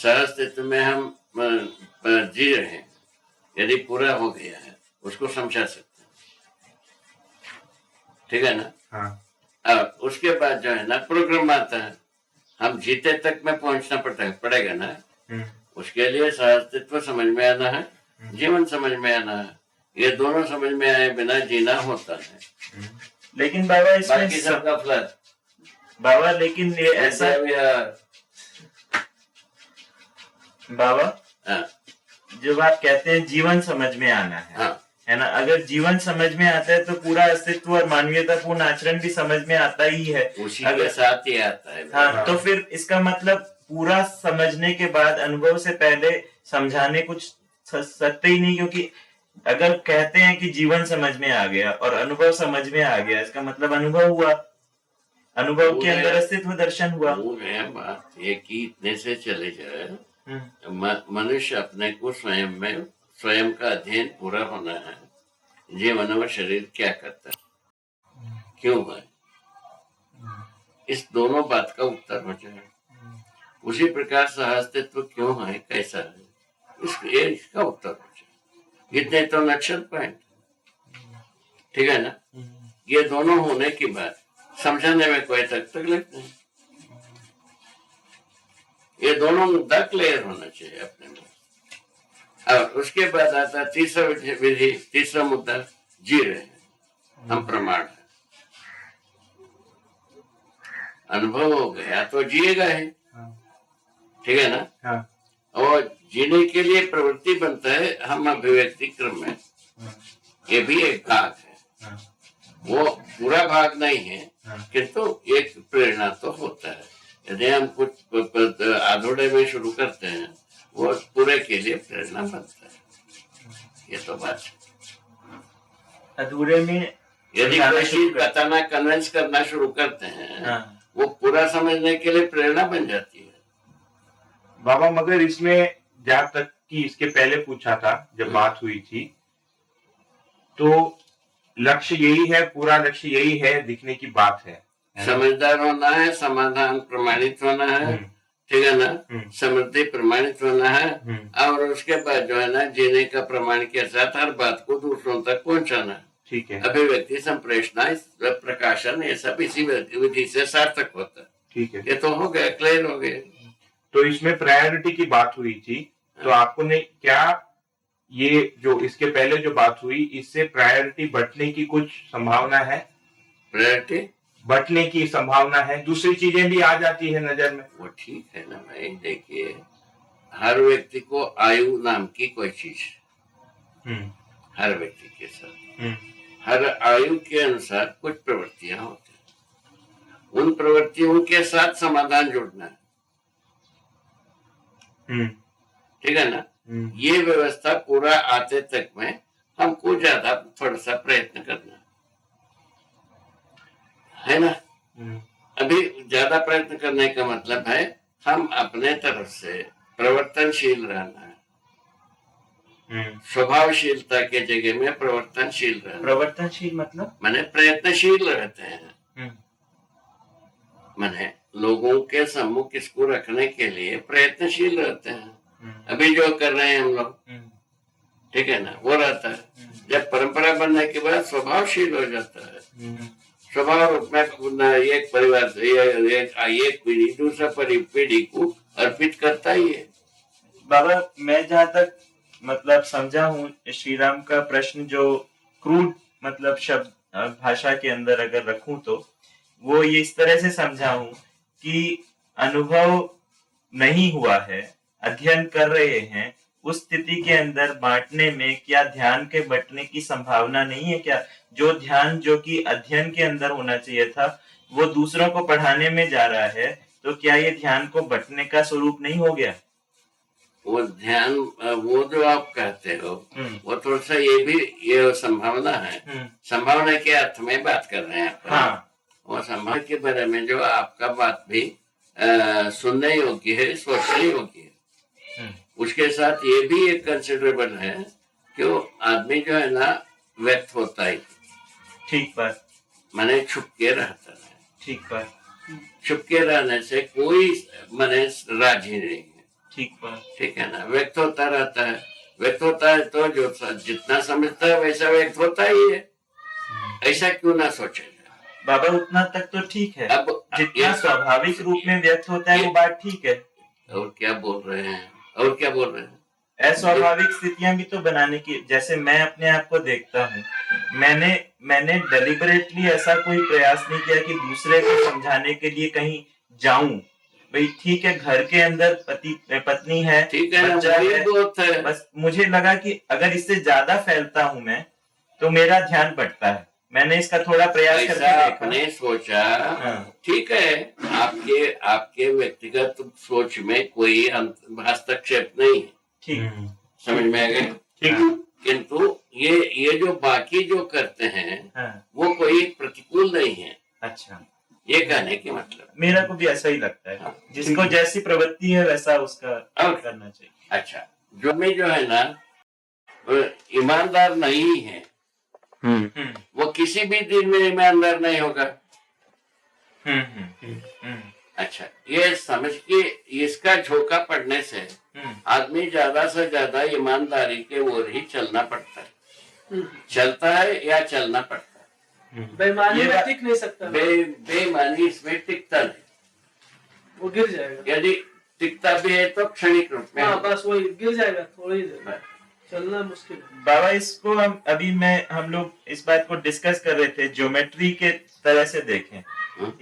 सहअस्तित्व में हम जी रहे हैं, यदि पूरा हो गया है उसको समझा सकते हैं, ठीक है ना। हाँ। अब उसके बाद जो है ना प्रोग्राम आता है, हम जीते तक में पहुंचना पड़ेगा ना। उसके लिए सहअस्तित्व समझ में आना है, जीवन समझ में आना है। ये दोनों समझ में आए बिना जीना होता है। लेकिन बाबा इसमें बाकी सबका फ्लड बाबा, लेकिन ये ऐसा बाबा, जब आप कहते हैं जीवन समझ में आना है ना, अगर जीवन समझ में आता है तो पूरा अस्तित्व और मानवीयतापूर्ण आचरण भी समझ में आता ही है, उसी के साथ ही आता है। हाँ, तो फिर इसका मतलब पूरा समझने के बाद अनुभव से पहले समझाने कुछ सकते ही नहीं, क्योंकि अगर कहते हैं कि जीवन समझ में आ गया और अनुभव समझ में आ गया, इसका मतलब अनुभव हुआ, अनुभव के अंदर अस्तित्व दर्शन हुआ। बात ये कि इतने से चले जाए, मनुष्य अपने को स्वयं का अध्ययन पूरा होना है। जीवन और शरीर क्या करता है, क्यों है, इस दोनों बात का उत्तर हो जाए। उसी प्रकार सहअस्तित्व क्यों है, कैसा है, इसका उत्तर हो जाए। इतने तो नक्शल पॉइंट, ठीक है ना। ये दोनों होने के बाद समझाने में कोई तकलीफ नहीं। ये दोनों मुद्दा क्लियर होना चाहिए अपने में। और उसके बाद आता तीसरा विधि, तीसरा मुद्दा, जी रहे हैं हम, प्रमाण है। अनुभव हो गया तो जिएगा है, ठीक है ना। और जीने के लिए प्रवृत्ति बनता है हम अभिव्यक्ति क्रम में, ये भी एक भाग है। वो पूरा भाग नहीं है, किंतु एक प्रेरणा तो होता है। यदि हम कुछ आधोड़े में शुरू करते हैं, वो पूरे के लिए प्रेरणा बनता है। ये तो बात है। अधूरे में यदि कोई चीज बताना, कन्विंस करना शुरू करते हैं, वो पूरा समझने के लिए प्रेरणा बन जाती है। बाबा, मगर इसमें जहाँ तक कि इसके पहले पूछा था, जब बात हुई थी, तो लक्ष्य यही है, पूरा लक्ष्य यही है, दिखने की बात है। समझदार होना है, समाधान प्रमाणित होना है, ठीक है ना, समृद्धि प्रमाणित होना है, और उसके बाद जो है ना जीने का प्रमाण के साथ हर बात को दूसरों तक पहुंचाना है, ठीक है। अभिव्यक्ति, संप्रेषणा, प्रकाशन, ये सब इसी विधि से सार्थक होता है, ठीक है। ये तो हो गया, क्लियर हो गया। तो इसमें प्रायोरिटी की बात हुई थी, तो आपको ने क्या ये जो इसके पहले जो बात हुई, इससे प्रायोरिटी बढ़ने की कुछ संभावना है? प्रायोरिटी बढ़ने की संभावना है, दूसरी चीजें भी आ जाती है नजर में। वो ठीक है ना भाई, देखिए हर व्यक्ति को आयु नाम की कोई चीज, हर व्यक्ति के साथ हर आयु के अनुसार कुछ प्रवृत्तियां होती हैं। उन प्रवृत्तियों के साथ समाधान जुड़ना है, ठीक है ना। ये व्यवस्था पूरा आते तक में हमको ज्यादा थोड़ा सा प्रयत्न करना है ना। अभी ज्यादा प्रयत्न करने का मतलब है हम अपने तरफ से प्रवर्तनशील रहना है। स्वभावशीलता के जगह में प्रवर्तनशील रहना। प्रवर्तनशील मतलब माने प्रयत्नशील रहते हैं, माने लोगों के सम्मुख इसको रखने के लिए प्रयत्नशील रहते हैं। अभी जो कर रहे हैं हम लोग, ठीक है ना, वो रहता है। जब परंपरा बनने के बाद स्वभावशील हो जाता है। स्वभाव रूप में एक परिवार से एक पीढ़ी दूसरा पीढ़ी को अर्पित करता ही है। बाबा, मैं जहाँ तक मतलब समझा हूँ, श्री राम का प्रश्न जो क्रूड मतलब शब्द भाषा के अंदर अगर रखूं, तो वो ये इस तरह से समझा हूँ कि अनुभव नहीं हुआ है, अध्ययन कर रहे हैं, उस स्थिति के अंदर बांटने में क्या ध्यान के बंटने की संभावना नहीं है क्या? जो ध्यान जो कि अध्ययन के अंदर होना चाहिए था, वो दूसरों को पढ़ाने में जा रहा है, तो क्या ये ध्यान को बंटने का स्वरूप नहीं हो गया? वो ध्यान, वो जो आप कहते हो, वो थोड़ा सा ये संभावना है। संभावना के अर्थ में बात कर रहे हैं। हाँ। वो संभावना के बारे में जो आपका बात भी सुनने योग्य है, सोचने योग्य है। उसके साथ ये भी एक कंसिडरेबल है कि वो आदमी जो है ना व्यक्त होता है, ठीक बात, माने छुप के रहता है, ठीक बात। छुप के रहने से कोई माने राजी नहीं है, ठीक बात। ठीक है ना, व्यक्त होता रहता है, व्यक्त होता है तो जो जितना समझता है वैसा व्यक्त होता ही है, ऐसा क्यों ना सोचेगा। बाबा उतना तक तो ठीक है, अब जितना स्वाभाविक रूप में व्यक्त होता है वो बात ठीक है। और क्या बोल रहे हैं, और क्या बोल रहे हैं? अस्वाभाविक स्थितियां भी तो बनाने की, जैसे मैं अपने आप को देखता हूँ, मैंने डेलिबरेटली ऐसा कोई प्रयास नहीं किया कि दूसरे को समझाने के लिए कहीं जाऊं। भाई ठीक है, घर के अंदर पति पत्नी है, ठीक है, बच्चा वही है, बहुत है। बस मुझे लगा कि अगर इससे ज्यादा फैलता हूं मैं तो मेरा ध्यान भटकता है। मैंने इसका थोड़ा प्रयास करके ऐसा देखा। आपने सोचा, हाँ। ठीक है, आपके आपके व्यक्तिगत सोच में कोई हस्तक्षेप नहीं है, ठीक, समझ में आ गया। ठीक। किंतु ये जो बाकी जो करते हैं हाँ। वो कोई प्रतिकूल नहीं है, अच्छा, ये कहने की मतलब। मेरा को भी ऐसा ही लगता है, हाँ। जिसको जैसी प्रवृत्ति है वैसा उसका और- करना चाहिए। अच्छा, जो में जो है ना वो ईमानदार नहीं है, वो किसी भी दिन में ईमानदार नहीं होगा। अच्छा, ये समझ के इसका झोंका पड़ने से आदमी ज्यादा से ज्यादा ईमानदारी के ओर ही चलना पड़ता है, चलता है या चलना पड़ता है। बेईमानी ये में बात- टिक नहीं सकता, बेईमानी इसमें टिकता नहीं, वो गिर जाएगा। यदि टिकता भी है तो क्षणिक रूप में। हाँ, बस वही गिर जाएगा थोड़ी देर में, चलना मुश्किल है। बाबा इसको हम लोग इस बात को डिस्कस कर रहे थे, ज्योमेट्री के तरह से देखें।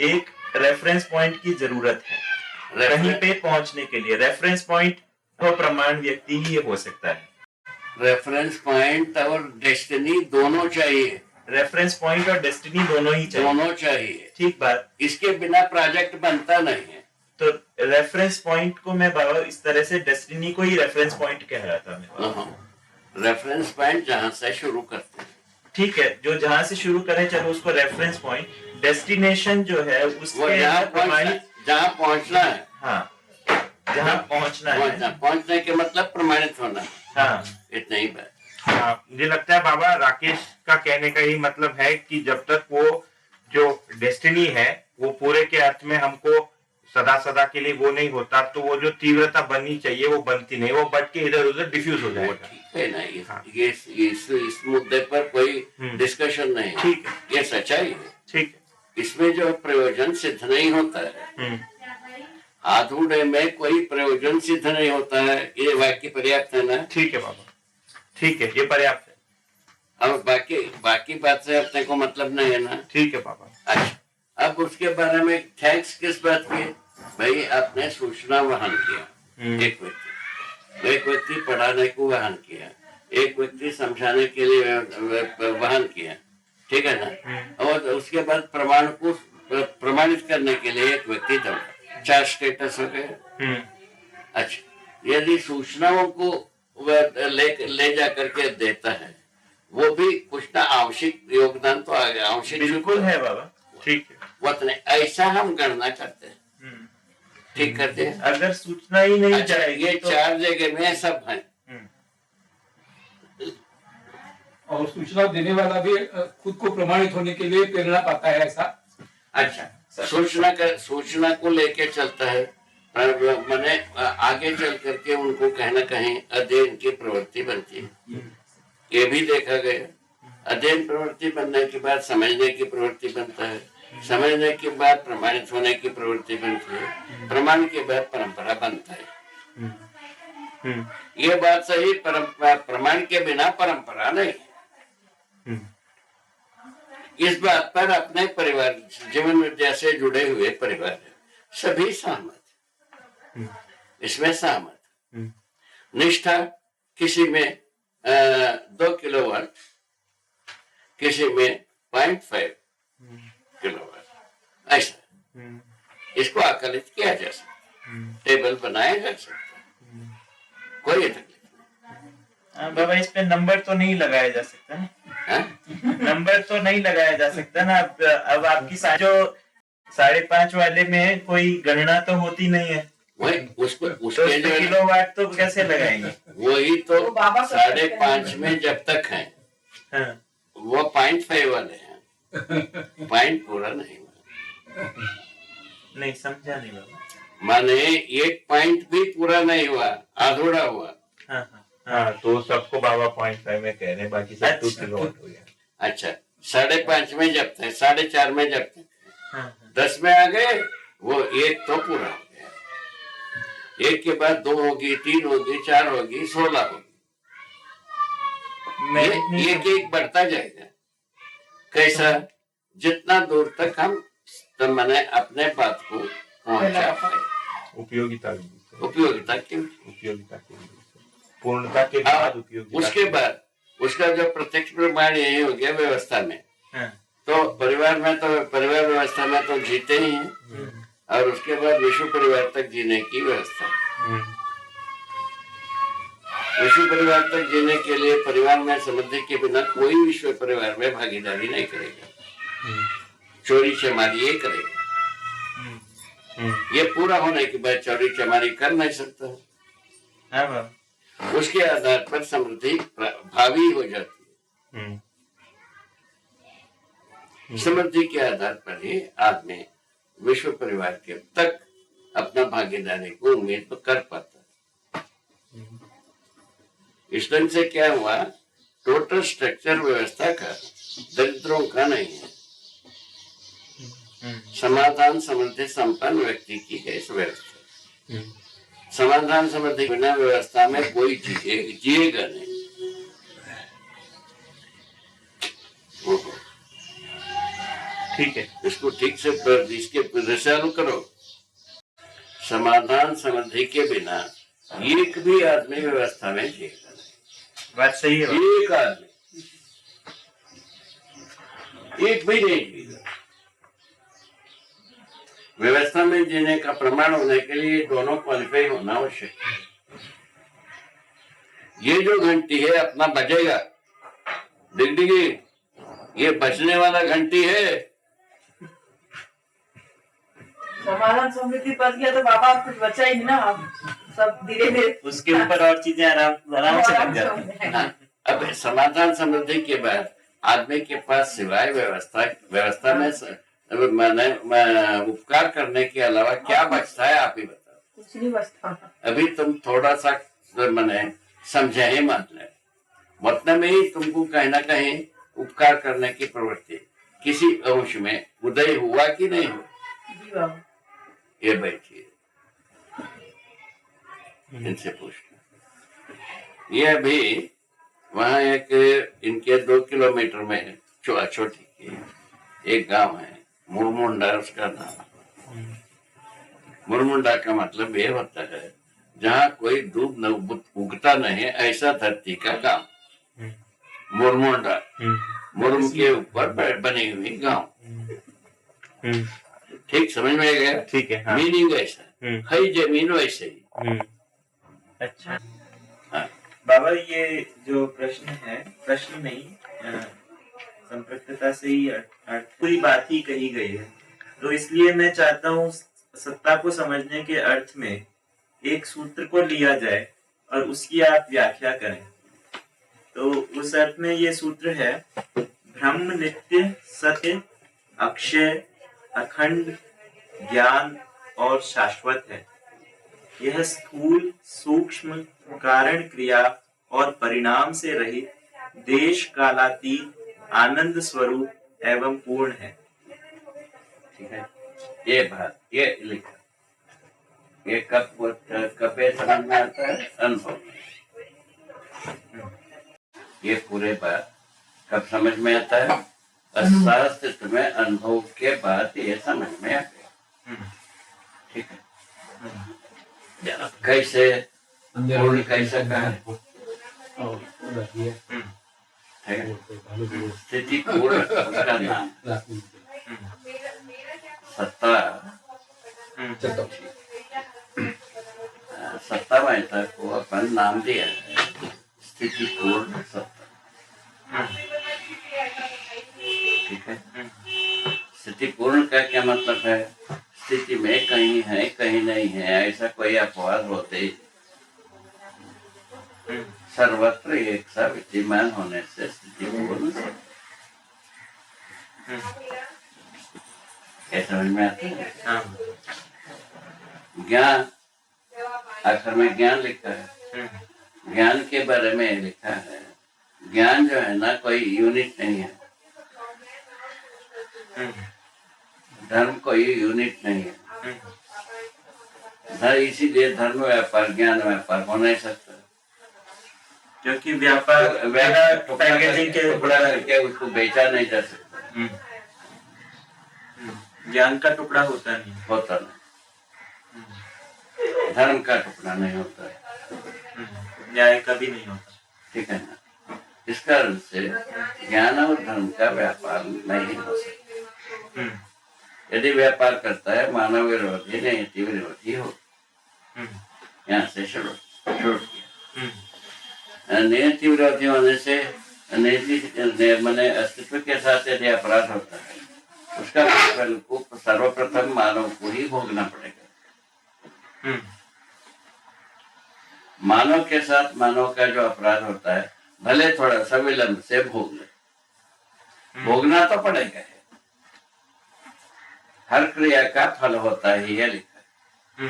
एक रेफरेंस पॉइंट की जरूरत है कहीं पे पहुंचने के लिए। रेफरेंस पॉइंट तो प्रमाण व्यक्ति ही हो सकता है। रेफरेंस पॉइंट और डेस्टिनी दोनों चाहिए, रेफरेंस पॉइंट और डेस्टिनी दोनों ही चाहिए। दोनों चाहिए, ठीक बात। इसके बिना प्रोजेक्ट बनता नहीं है। तो रेफरेंस पॉइंट को मैं बाबा इस तरह से डेस्टिनी को ही रेफरेंस पॉइंट कह रहा था मैं। रेफरेंस पॉइंट जहां से शुरू करते हैं, ठीक है, जो जहां से शुरू करें चलो उसको रेफरेंस पॉइंट। डेस्टिनेशन जो है वो उसके जहां प्रमाणित, जहां पहुंचना है, हाँ, जहां पहुंचना है, पहुंचने के मतलब प्रमाणित होना, हाँ, इतना ही बात। हाँ, मुझे लगता है बाबा राकेश का कहने का यही मतलब है कि जब तक वो जो डेस्टिनी है वो पूरे के अर्थ में हमको सदा सदा के लिए वो नहीं होता, तो वो जो तीव्रता बननी चाहिए वो बनती नहीं, वो बढ़ के इधर उधर डिफ्यूज हो वो जाएगा। ठीक है ना, हाँ। ये इस मुद्दे पर कोई डिस्कशन नहीं है, ठीक है, ये सच्चाई है। ठीक है। इसमें जो प्रयोजन सिद्ध नहीं होता है, आधूढ़े में कोई प्रयोजन सिद्ध नहीं होता है, ये वाक्य पर्याप्त है ना। ठीक है बाबा, ठीक है, ये पर्याप्त है। अब बाकी बात से अपने को मतलब नहीं है ना। ठीक है बाबा। अच्छा, अब उसके बारे में थैंक्स किस बात की? भाई आपने सूचना वहन किया, एक व्यक्ति पढ़ाने को वहन किया, एक व्यक्ति समझाने के लिए वहन किया, ठीक है ना। और उसके बाद प्रमाण को प्रमाणित करने के लिए एक व्यक्ति दौड़ा, 4 स्टेटस हो गए। अच्छा, यदि सूचनाओं को ले जा करके देता है, वो भी कुछ ना आवश्यक योगदान तो आ गया, आवश्यक बिल्कुल है बाबा। ठीक है। वतने ऐसा हम गणना करते हैं, ठीक करते हैं। अगर सूचना ही नहीं अच्छा, जाएगी ये तो 4 जगह में सब है। और सूचना देने वाला भी खुद को प्रमाणित होने के लिए प्रेरणा पाता है, ऐसा। अच्छा, सूचना को लेके चलता है, मैंने आगे चल करके उनको कहीं ना कहीं अध्ययन की प्रवृत्ति बनती है, ये भी देखा गया। अध्ययन प्रवृत्ति बनने के बाद समझने की प्रवृत्ति बनता है, समझने के बाद प्रमाणित होने की प्रवृत्ति बनती है, प्रमाण के बाद परंपरा बनता है। ये बात सही, प्रमाण के बिना परंपरा नहीं। इस बात पर अपने परिवार जीवन में जैसे जुड़े हुए परिवार है, सभी सहमत, इसमें सहमत। निष्ठा किसी में 2 किलोवाट, किसी में 0.5 किलोवाट, ऐसा इसको आकलित किया जा सकता, टेबल बनाया जा सकता, कोई तकलीफ। बाबा इस पे नंबर तो नहीं लगाया जा सकता ना, नंबर तो नहीं लगाया जा सकता ना। अब आपकी जो 5.5 वाले में कोई गणना तो होती नहीं है, वही उसको तो उसके जो किलोवाट तो कैसे लगाएंगे? वही तो वो बाबा का 5.5 में जब तक है, हाँ। वो 0.5 वाले हैं, पॉइंट पूरा नहीं हुआ। नहीं समझा नहीं बाबा। माने एक पॉइंट भी पूरा नहीं हुआ, अधूरा हुआ। हाँ हाँ हाँ, तो सबको बाबा 0.5 में कह रहे हैं, बाकी सब 2 अच्छा। किलोवाट हो गया। अच्छा, 5.5 में जपते हैं, 4.5 में जपते हैं, हाँ हाँ 10 में आ गए, वो एक तो पूरा हो गया। एक के बाद 2 होगी, 3 होगी, 4 होगी, 16 होगी। मैं ये एक एक बढ़ता जाएगा। कैसा? जितना दूर तक हम मैंने अपने बात को पहुंचा पाए। उपयोगिता उपयोगिता की पूर्णता के बाद उपयोगिता। उसके बाद उसका जो प्रत्यक्ष प्रमाण यही हो गया व्यवस्था में। हाँ तो परिवार व्यवस्था में तो जीते ही हैं, और उसके बाद विश्व परिवार तक जीने की व्यवस्था। विश्व परिवार तक जीने के लिए परिवार में समृद्धि के बिना कोई विश्व परिवार में भागीदारी नहीं करेगा, चोरी चमारी ये करेगा। ये पूरा होने के बाद चोरी चमारी कर नहीं सकता। हाँ बाबा। उसके आधार पर समृद्धि भावी हो जाती है। समृद्धि के आधार पर ही आदमी विश्व परिवार के तक अपना भागीदारी को उम्मीद कर पाता। इस ढंग से क्या हुआ, टोटल स्ट्रक्चर व्यवस्था का दरिद्रों का नहीं है, समाधान समृद्धि संपन्न व्यक्ति की है इस व्यवस्था। समाधान समृद्धि बिना व्यवस्था में कोई जिएगा नहीं। ठीक है, इसको ठीक से इसके चालू करो। समाधान समृद्धि के बिना एक भी आदमी व्यवस्था में जिएगा नहीं। बात सही है। एक आदमी एक भी नहीं जिएगा। व्यवस्था में जीने का प्रमाण होने के लिए दोनों क्वालिफाई होना आवश्यक है। ये जो घंटी है अपना बजेगा, डिगडिगी, ये बजने वाला घंटी है। समाधान समृद्धि बच गया तो बाबा कुछ बचा ही नहीं ना, सब धीरे धीरे उसके ऊपर और चीजें आराम से लग जाती हैं। हाँ, अब समाधान समृद्धि के बाद आदमी के पास सिवाय व्यवस्था में मैंने उपकार करने के अलावा क्या बचता है, आप ही बताओ। कुछ नहीं बचता। अभी तुम थोड़ा सा मैंने समझा ही मतलब उतने में ही तुमको कहीं ना कहीं उपकार करने की प्रवृत्ति किसी अंश में उदय हुआ कि नहीं हुआ? जी बाबा। ये बैठिए, इनसे पूछना। ये अभी वहाँ एक इनके 2 किलोमीटर में छोटी एक गांव है, मुरमुंडा उसका नाम। मुरमुंडा का मतलब ये होता है जहाँ कोई दूध न उगता नहीं, ऐसा धरती का गांव मुरमुंडा। मुर्म के ऊपर बनी हुई गांव। ठीक समझ में गया? ठीक है। हाँ। मीनिंग ऐसा है, जमीन वैसे ही। अच्छा हाँ। बाबा, ये जो प्रश्न है, प्रश्न नहीं, संपृक्तता से ही पूरी बात ही कही गई है, तो इसलिए मैं चाहता हूँ सत्ता को समझने के अर्थ में एक सूत्र को लिया जाए और उसकी आप व्याख्या करें। तो उस अर्थ में ये सूत्र है, ब्रह्म नित्य सत्य अक्षय अखंड ज्ञान और शाश्वत है। यह स्थूल सूक्ष्म कारण क्रिया और परिणाम से रहित देश कालातीत आनंद स्वरूप एवं पूर्ण है। ठीक है, ये बात ये लिखा, ये कब समझ में आता है? अनुभव। ये पूरे बात कब समझ में आता है? शास्त्र में अनुभव के बाद ये समझ में आ गया। ठीक है, कैसे पूर्ण कैसे कहा? स्थिति पूर्ण उसका नाम, सत्ता सत्ता महता को अपन नाम दिया है स्थिति पूर्ण सत्ता। ठीक है, स्थिति पूर्ण का क्या मतलब है? स्थिति में कहीं है कहीं नहीं है ऐसा कोई अपवाद होते, सर्वत्र एक सा विद्यमान होने से स्थिति पूर्ण समझ में आता है? ज्ञान, आखिर में ज्ञान लिखा है। ज्ञान के बारे में लिखा है, ज्ञान जो है ना कोई यूनिट नहीं है, धर्म कोई यूनिट नहीं है। इसीलिए धर्म व्यापार ज्ञान व्यापार हो नहीं सकता, क्योंकि व्यापार पैकेजिंग के टुकड़ा करके उसको बेचा नहीं जा सकता। ज्ञान का टुकड़ा होता नहीं, होता नहीं, धर्म का टुकड़ा नहीं होता है, न्याय का भी नहीं होता। ठीक है ना। इस कारण से ज्ञान और धर्म का व्यापार नहीं हो सकता। यदि व्यापार करता है मानव विरोधी नीति विरोधी हो। यहाँ से शुरू किया। नीति विरोधी होने से नीति मैंने अस्तित्व के साथ यदि अपराध होता है उसका प्रतिफल को सर्वप्रथम मानव को ही भोगना पड़ेगा। मानव के साथ मानव का जो अपराध होता है भले थोड़ा सा विलंब से भोग ले, भोगना तो पड़ेगा है। हर क्रिया का फल होता है, यह लिखा है।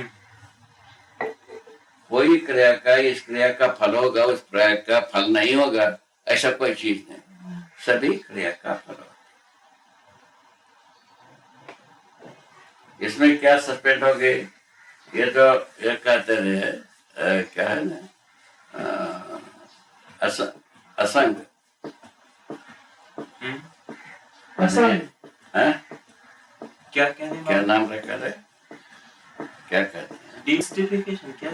कोई क्रिया का इस क्रिया का फल होगा उस क्रिया का फल नहीं होगा ऐसा कोई चीज नहीं, सभी क्रिया का फल होता है। इसमें क्या सस्पेंड हो गई, ये तो ये कहते रहे क्या है ना असंग है, क्या कहने क्या नाम रखा है, क्या कहते हैं डिमिस्टिफिकेशन, क्या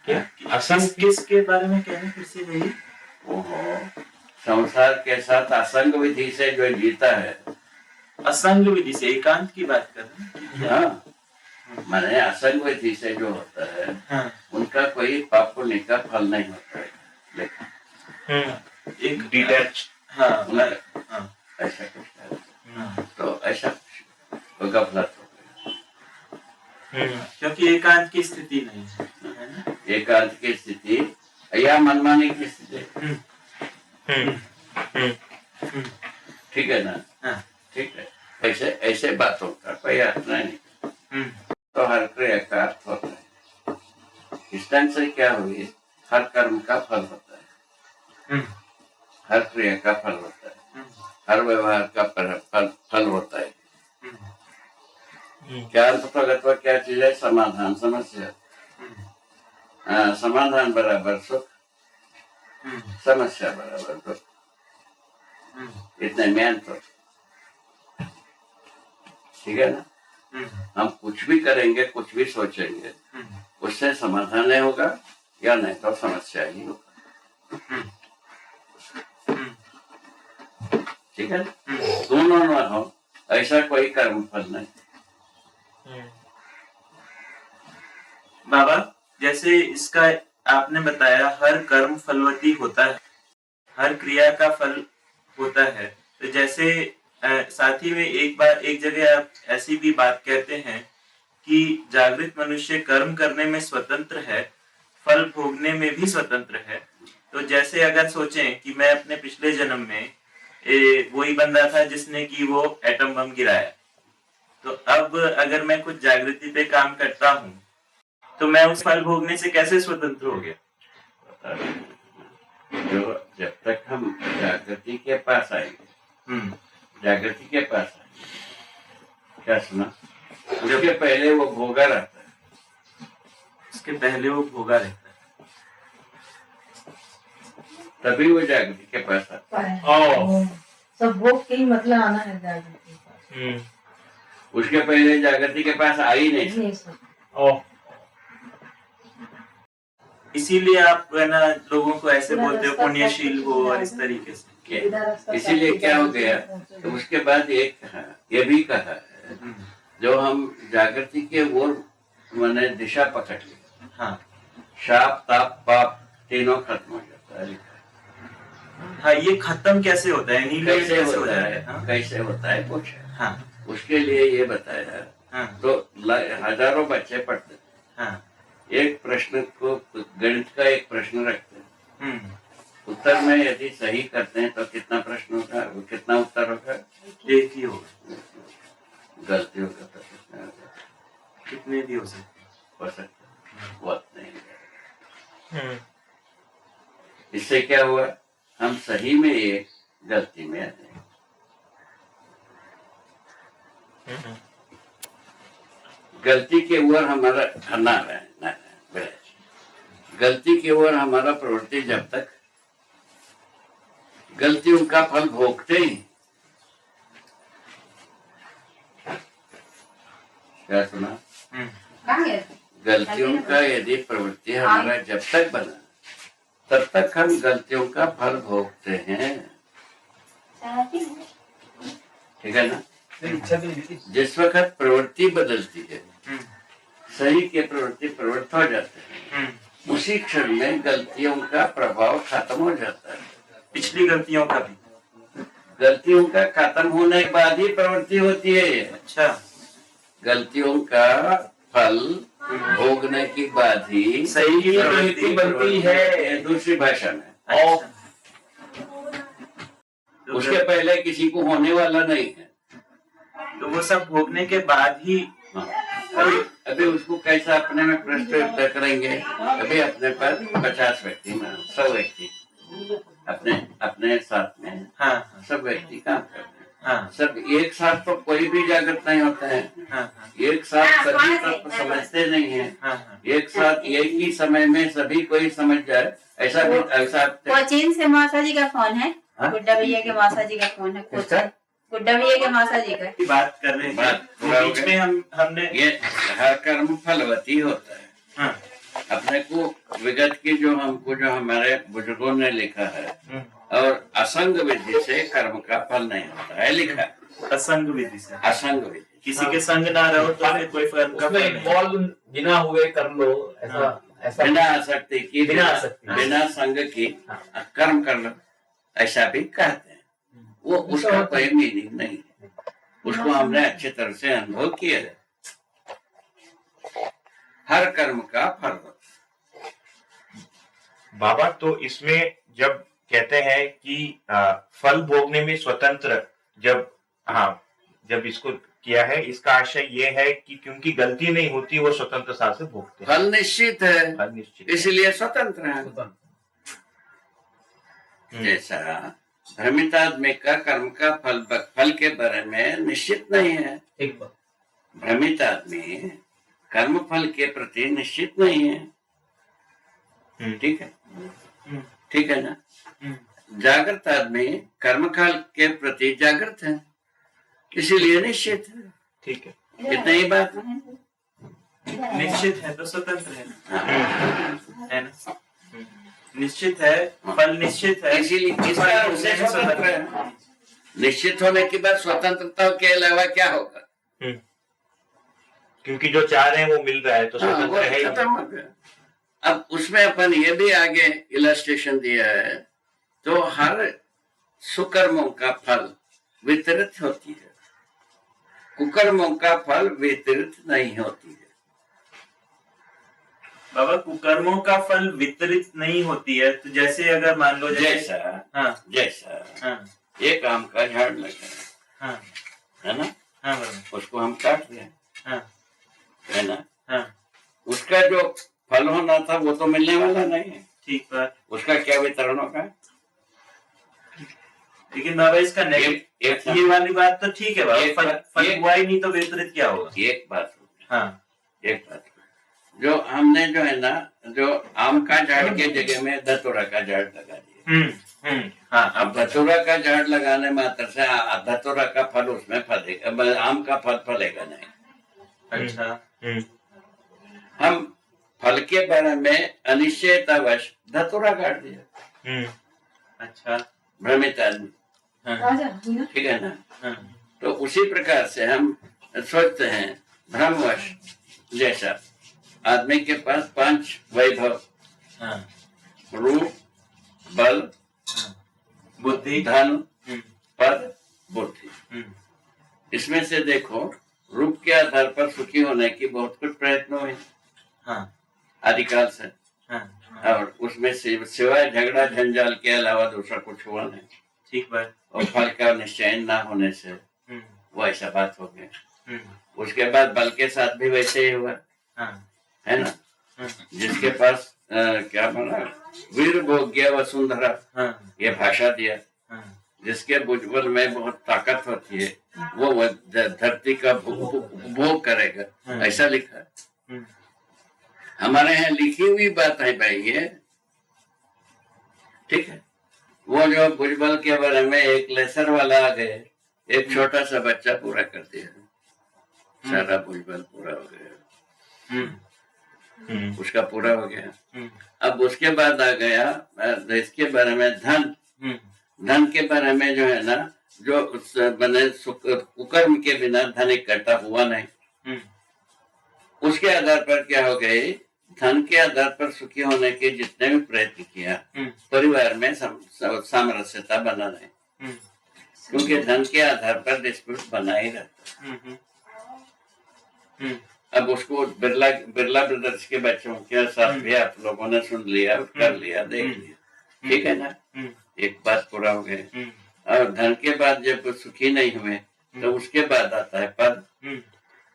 क्या असंग किसके बारे में कहने फिर से वही? ओहो, संसार के साथ असंग विधि से जो जीता है, असंग विधि से एकांत की बात कर रहे हैं। हाँ माने असंग विधि से जो होता है हाँ। उनका कोई पाप पुण्य का फल नहीं होता है, लेकिन एक डिटैच हाँ, हाँ, ऐसा कुछ है। तो ऐसा कुछ गफलत हो गई, क्योंकि एकांत की स्थिति नहीं है ना? एकांत की स्थिति या मनमानी की स्थिति, ठीक है ना। हाँ। ठीक है, ऐसे ऐसे बातों का कोई अर्थ नहीं। तो हर क्रिया का अर्थ होता है। इस ढंग से क्या हुई, हर कर्म का फल होता है, हर क्रिया का फल होता है, हर व्यवहार का फल होता है। क्या अर्थ प्रगत क्या चीज है, समाधान समस्या, समाधान बराबर सुख, समस्या बराबर दुख, इतने में अंतर, ठीक है ना। हम कुछ भी करेंगे कुछ भी सोचेंगे उससे समाधान नहीं होगा या नहीं तो समस्या ही होगा, ठीक है। दोनों ना हो ऐसा कोई कर्म फल नहीं। बाबा जैसे इसका आपने बताया हर कर्म फलवती होता है, हर क्रिया का फल होता है, तो जैसे साथ ही में एक जगह आप ऐसी भी बात कहते हैं कि जागृत मनुष्य कर्म करने में स्वतंत्र है, फल भोगने में भी स्वतंत्र है। तो जैसे अगर सोचें कि मैं अपने पिछले जन्म में वही बंदा था जिसने कि वो एटम बम गिराया, तो अब अगर मैं कुछ जागृति पे काम करता हूँ तो मैं उस फल भोगने से कैसे स्वतंत्र हो गया? जो जब तक हम जागृति के पास आएंगे, जागृति के पास आएंगे, क्या सुना, उसके पहले वो भोगा रहता है, उसके पहले वो भोगा रहता है, तभी वो जागृति के पास आता है। सब भोग के ही मतलब आना है जागृति के पास। उसके पहले जागृति के पास आ ही नहीं सकता। इसीलिए आप है ना लोगों को ऐसे बोलते हो पुण्यशील हो और इस तरीके से। इसीलिए क्या हो गया, तो उसके बाद एक कहा, ये भी कहा है, जो हम जागृति के वो मैंने दिशा पकड़ ली, हाँ शाप ताप पाप तीनों खत्म हो जाता है। हाँ, ये खत्म कैसे होता है, कैसे होता है, कैसे होता है कुछ, हाँ उसके लिए ये बताया। हाँ तो हजारों बच्चे पढ़ते, हाँ एक प्रश्न को गणित का एक प्रश्न रखते हैं, उत्तर में यदि सही करते हैं तो कितना प्रश्न होगा, कितना उत्तर होगा, एक ही होगा, गलती होगा तो कितना होगा, कितने भी हो सकते क्या हुआ, हम सही में एक गलती में आ गए। गलती के ओर हमारा ना गलती के ओर हमारा प्रवृत्ति जब तक गलतियों का फल भोगते ही, क्या सुना, गलतियों का यदि प्रवृत्ति हमारा जब तक बना तब तक हम गलतियों का फल भोगते हैं। ठीक है ना। जिस वक्त प्रवृत्ति बदलती है, सही के प्रवृत्ति प्रवृत्त हो जाते हैं, उसी क्षण में गलतियों का प्रभाव खत्म हो जाता है। पिछली गलतियों का भी, गलतियों का खत्म होने के बाद ही प्रवृत्ति होती है ये। अच्छा, गलतियों का फल भोगने के बाद ही सही की प्रवृत्ति बनती है। दूसरी भाषा में, अच्छा। उसके पहले किसी को होने वाला नहीं है। तो वो सब भोगने के बाद ही, अभी उसको कैसा अपने में प्रश्न उत्तर करेंगे। अभी अपने पर 50 व्यक्ति में 100 व्यक्ति अपने अपने साथ में, हाँ, सब व्यक्ति काम करते हैं। हाँ, सब एक साथ तो कोई भी जागृत नहीं होता है। हाँ, एक साथ सभी तत्व समझते नहीं है। हाँ, एक साथ एक ही समय में सभी कोई समझ जाए, ऐसा भी ऐसा कोचीन से मासा जी का फोन है। हाँ? गुड्डा भैया के मासा जी का फोन है। किसका? गुड्डा भैया के मासा जी का। की बात कर रहे बात थे, पूरा हो बीच गया। में हमने, ये हर कर्म फलवती होता है। हाँ, अपने को विगत की जो हमको जो हमारे बुजुर्गों ने लिखा है, और असंग विधि से कर्म का फल नहीं होता है, लिखा है। असंग विधि से, असंग विधि, किसी के संग ना रहो तो फिर कोई फर्क का फल नहीं। इन्वॉल्व बिना हुए कर लो, ऐसा ऐसा बिना आसक्ति की, बिना आसक्ति, बिना संग की कर्म कर लो, ऐसा भी कहते हैं। वो उसका कोई मीनिंग नहीं है। उसको हमने अच्छी तरह से अनुभव किया है। हर कर्म का फल होता है। बाबा, तो इसमें जब कहते हैं कि फल भोगने में स्वतंत्र, जब इसको किया है, इसका आशय ये है कि क्योंकि गलती नहीं होती वो स्वतंत्रता से भोगते हैं। फल निश्चित है, फल निश्चित है। इसलिए स्वतंत्र है। जैसा भ्रमित आदमी का कर्म का फल के बारे में निश्चित नहीं है। एक बात, भ्रमित आदमी कर्म फल के प्रति निश्चित नहीं है। ठीक है, ठीक है ना। जागृत आदमी कर्म फल के प्रति जागृत है, इसीलिए निश्चित है। ठीक है, इतनी ही बात है। निश्चित है तो स्वतंत्र है ना। निश्चित है, फल निश्चित है, इसीलिए इसका उससे स्वतंत्र है। निश्चित होने के बाद स्वतंत्रता के अलावा क्या होगा? क्योंकि जो चाह रहे हैं वो मिल रहा है तो स्वतंत्र है ही। खत्म हो गया। अब उसमें अपन ये भी आगे इलस्ट्रेशन दिया है, तो हर सुकर्मों का फल वितरित होती है, कुकर्मों का फल वितरित नहीं होती है। बाबा, कुकर्मों का फल वितरित नहीं होती है, तो जैसे अगर मान लो जैसा हाँ, एक आम का झाड़ लगा हाँ, है ना, हाँ बाबा, उसको हम काट दिए, हाँ, है ना, हाँ, उसका जो फल होना था वो तो मिलने वाला नहीं है। ठीक बात। उसका क्या वितरण होगा? लेकिन बाबा इसका नेगेटिव, ये वाली बात तो ठीक है बाबा, फल हुआ ही नहीं तो वितरित क्या होगा? एक बात होगी, हाँ, एक बात, जो हमने जो है ना, जो आम का झाड़ के जगह में धतूरा का झाड़ लगा दिया। हाँ, अब धतूरा का झाड़ लगाने मात्र से धतूरा का फल उसमें फलेगा, आम का फल फलेगा नहीं। अच्छा, हम फल के बारे में अनिश्चयतावश धतूरा काट दिया। अच्छा, भ्रमित आदमी, ठीक है ना। हाँ, तो उसी प्रकार से हम सोचते हैं भ्रमवश, जैसा आदमी के पास 5 वैभव, हाँ, रूप, बल, बुद्धि, धन, पद, बुद्धि। इसमें से देखो, रूप के आधार पर सुखी होने की बहुत कुछ प्रयत्न हुए हाँ, आदिकाल से, हाँ, और उसमें सिवाय झगड़ा झंझाल के अलावा दूसरा कुछ हुआ नहीं। ठीक बात। और फल का निश्चय न होने से वो ऐसा बात हो गया। उसके बाद बल के साथ भी वैसे ही हुआ, हाँ, है ना। जिसके पास क्या बना, वीर भोग्य वसुंधरा, हाँ, ये भाषा दिया। हाँ, जिसके भुजबल में बहुत ताकत होती है, वो धरती का उपभोग करेगा, ऐसा लिखा। हमारे यहाँ लिखी हुई बात है भाई ये, ठीक है। वो जो भुजबल के बारे में एक लेसर वाला आ गए, एक छोटा सा बच्चा पूरा कर दिया, सारा भुजबल पूरा हो गया, उसका पूरा हो गया। अब उसके बाद आ गया इसके बारे में धन, धन के बारे में जो है ना, जो बने कुकर्म के बिना धन इकट्ठा हुआ नहीं। उसके आधार पर क्या हो गए, धन के आधार पर सुखी होने के जितने भी प्रयत्न किया, परिवार में सामरस्यता बना नहीं, क्योंकि धन के आधार पर डिस्प्यूट बना ही रहता। अब उसको बिरला ब्रदर्स के बच्चों के साथ भी आप लोगों ने सुन लिया, कर लिया, देख लिया, ठीक है ना, एक बात पूरा हो गया। और धन के बाद जब सुखी नहीं हुए तो उसके बाद आता है पद।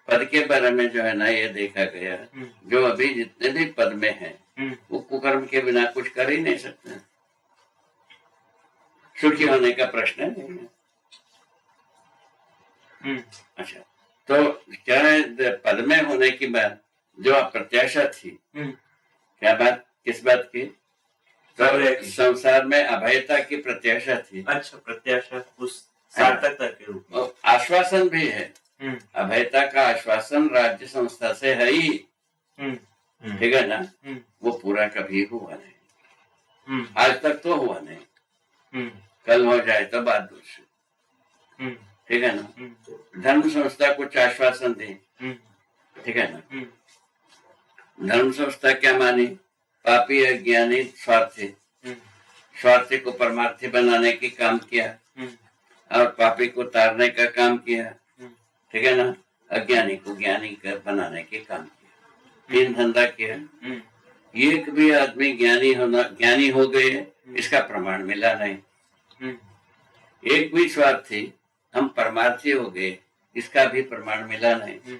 पद के बारे में जो है ना, ये देखा गया, जो अभी जितने भी पद में हैं, वो कुकर्म के बिना कुछ कर ही नहीं सकते, सुखी होने का प्रश्न नहीं है। अच्छा, तो क्या है, पद में होने की बात जो अप्रत्याशा थी, क्या बात, किस बात की, तो संसार में अभयता की प्रत्याशा थी। अच्छा, प्रत्याशा उस सार्थकता के रूप में, आश्वासन भी है, अभयता का आश्वासन राज्य संस्था से है ही, ठीक है ना, वो पूरा कभी हुआ नहीं, आज तक तो हुआ नहीं, कल हो जाए तो बात दूसरी, ठीक है ना। धर्म संस्था कुछ आश्वासन दी, ठीक है ना, धर्म संस्था क्या मानी, पापी अज्ञानी स्वार्थी, स्वार्थी को परमार्थी बनाने की काम किया और पापी को तारने का काम किया, ठीक है ना, अज्ञानी को ज्ञानी कर बनाने के काम किया, तीन धंधा किया। एक भी आदमी ज्ञानी हो गए इसका प्रमाण मिला नहीं, एक भी स्वार्थी हम परमार्थी हो गए इसका भी प्रमाण मिला नहीं,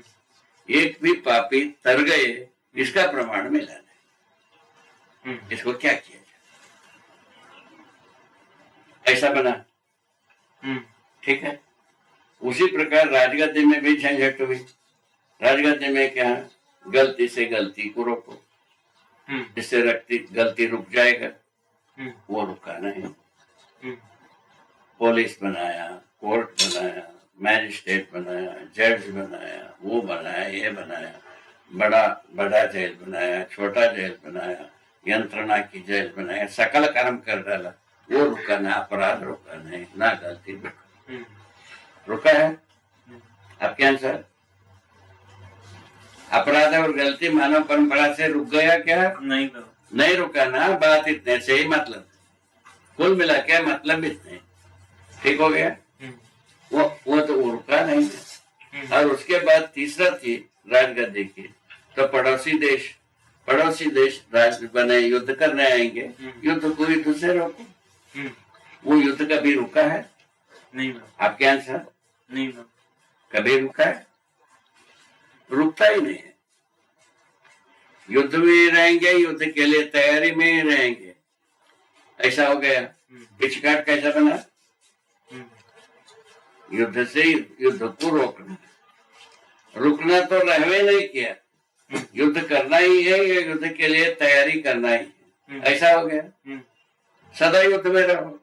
एक भी पापी तर गए इसका प्रमाण मिला नहीं। इसको क्या किया जाए, ऐसा बना, ठीक है। उसी प्रकार राजगद्दी में भी झंझट हुई। राजगद्दी में क्या, गलती से गलती को रोको, जिससे गलती रुक जाएगा, वो रुका नहीं। पुलिस बनाया, कोर्ट बनाया, मैजिस्ट्रेट बनाया, जज बनाया, वो बनाया, ये बनाया, बड़ा जेल बनाया, छोटा जेल बनाया, यंत्रणा की जेल बनाया, सकल कर्म कर डाला, वो रुका ना, अपराध रुका नहीं, ना गलती रुका है। आपके आंसर, अपराध और गलती मानव परंपरा से रुक गया क्या, नहीं रुका ना, बात इतने से ही मतलब, कुल मिला के मतलब इतने, ठीक हो गया। वो तो रुका नहीं है। और उसके बाद तीसरा थी राजगद्दी की, तो पड़ोसी देश राष्ट्र बने, युद्ध करने आएंगे, युद्ध को युद्ध से रोको, वो युद्ध कभी रुका है नहीं, आपके आंसर नहीं, कभी रुका है, रुकता ही नहीं है। युद्ध में रहेंगे, युद्ध के लिए तैयारी में ही रहेंगे, ऐसा हो गया। पिछकाट कैसा बना, युद्ध से युद्ध को रोकना, रुकना तो रहवे नहीं किया, युद्ध करना ही है, युद्ध के लिए तैयारी करना ही है, ऐसा हो गया। सदा युद्ध में रहो,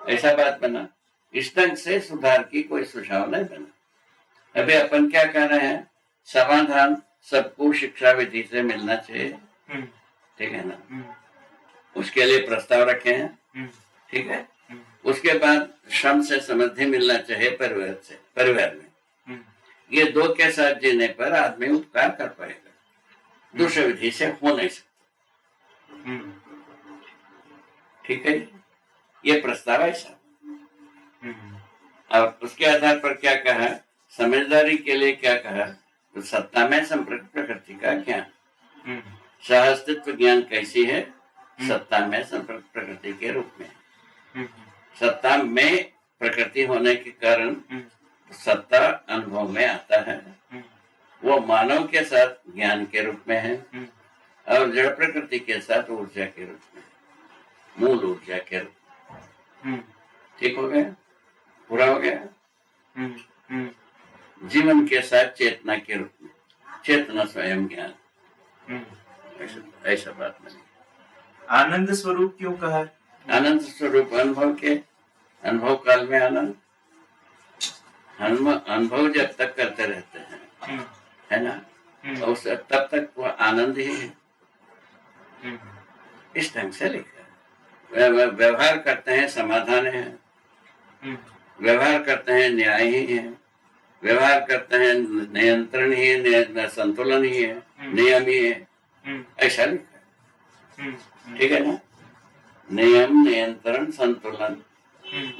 ऐसा बात बना। इस ढंग से सुधार की कोई सुझाव नहीं बना। अभी अपन क्या कह रहे हैं, समाधान सबको शिक्षा विधि से मिलना चाहिए, ठीक है ना, उसके लिए प्रस्ताव रखे हैं, ठीक है। उसके बाद श्रम से समृद्धि मिलना चाहिए परिवार में। ये दो के साथ जीने पर आदमी उपकार कर पाएगा, दूसरे विधि से हो नहीं सकता, ठीक है। ये प्रस्ताव ऐसा, और उसके आधार पर क्या कहा, समझदारी के लिए क्या कहा, तो सत्ता में संप्रक्त प्रकृति का ज्ञान, सहअस्तित्व ज्ञान कैसी है, सत्ता में संप्रक्त प्रकृति के रूप में। सत्ता में प्रकृति होने के कारण सत्ता अनुभव में आता है, वो मानव के साथ ज्ञान के रूप में है और जड़ प्रकृति के साथ ऊर्जा के रूप में, मूल ऊर्जा के रूप में। ठीक हो गया, पूरा हो गया। जीवन के साथ चेतना के रूप में, चेतना स्वयं ज्ञान, ऐसा बात नहीं। आनंद स्वरूप क्यों कहा? आनंद स्वरूप अनुभव के, अनुभव काल में आनंद, अनुभव जब तक करते रहते हैं, है ना, तो तब तक वो आनंद ही है। इस ढंग से लिखा है। व्यवहार करते हैं समाधान है, व्यवहार करते हैं न्याय ही है, व्यवहार करते हैं नियंत्रण ही है, संतुलन ही है, नियम ही है, ऐसा लिखा है। ठीक है ना, नियम, नियंत्रण, संतुलन,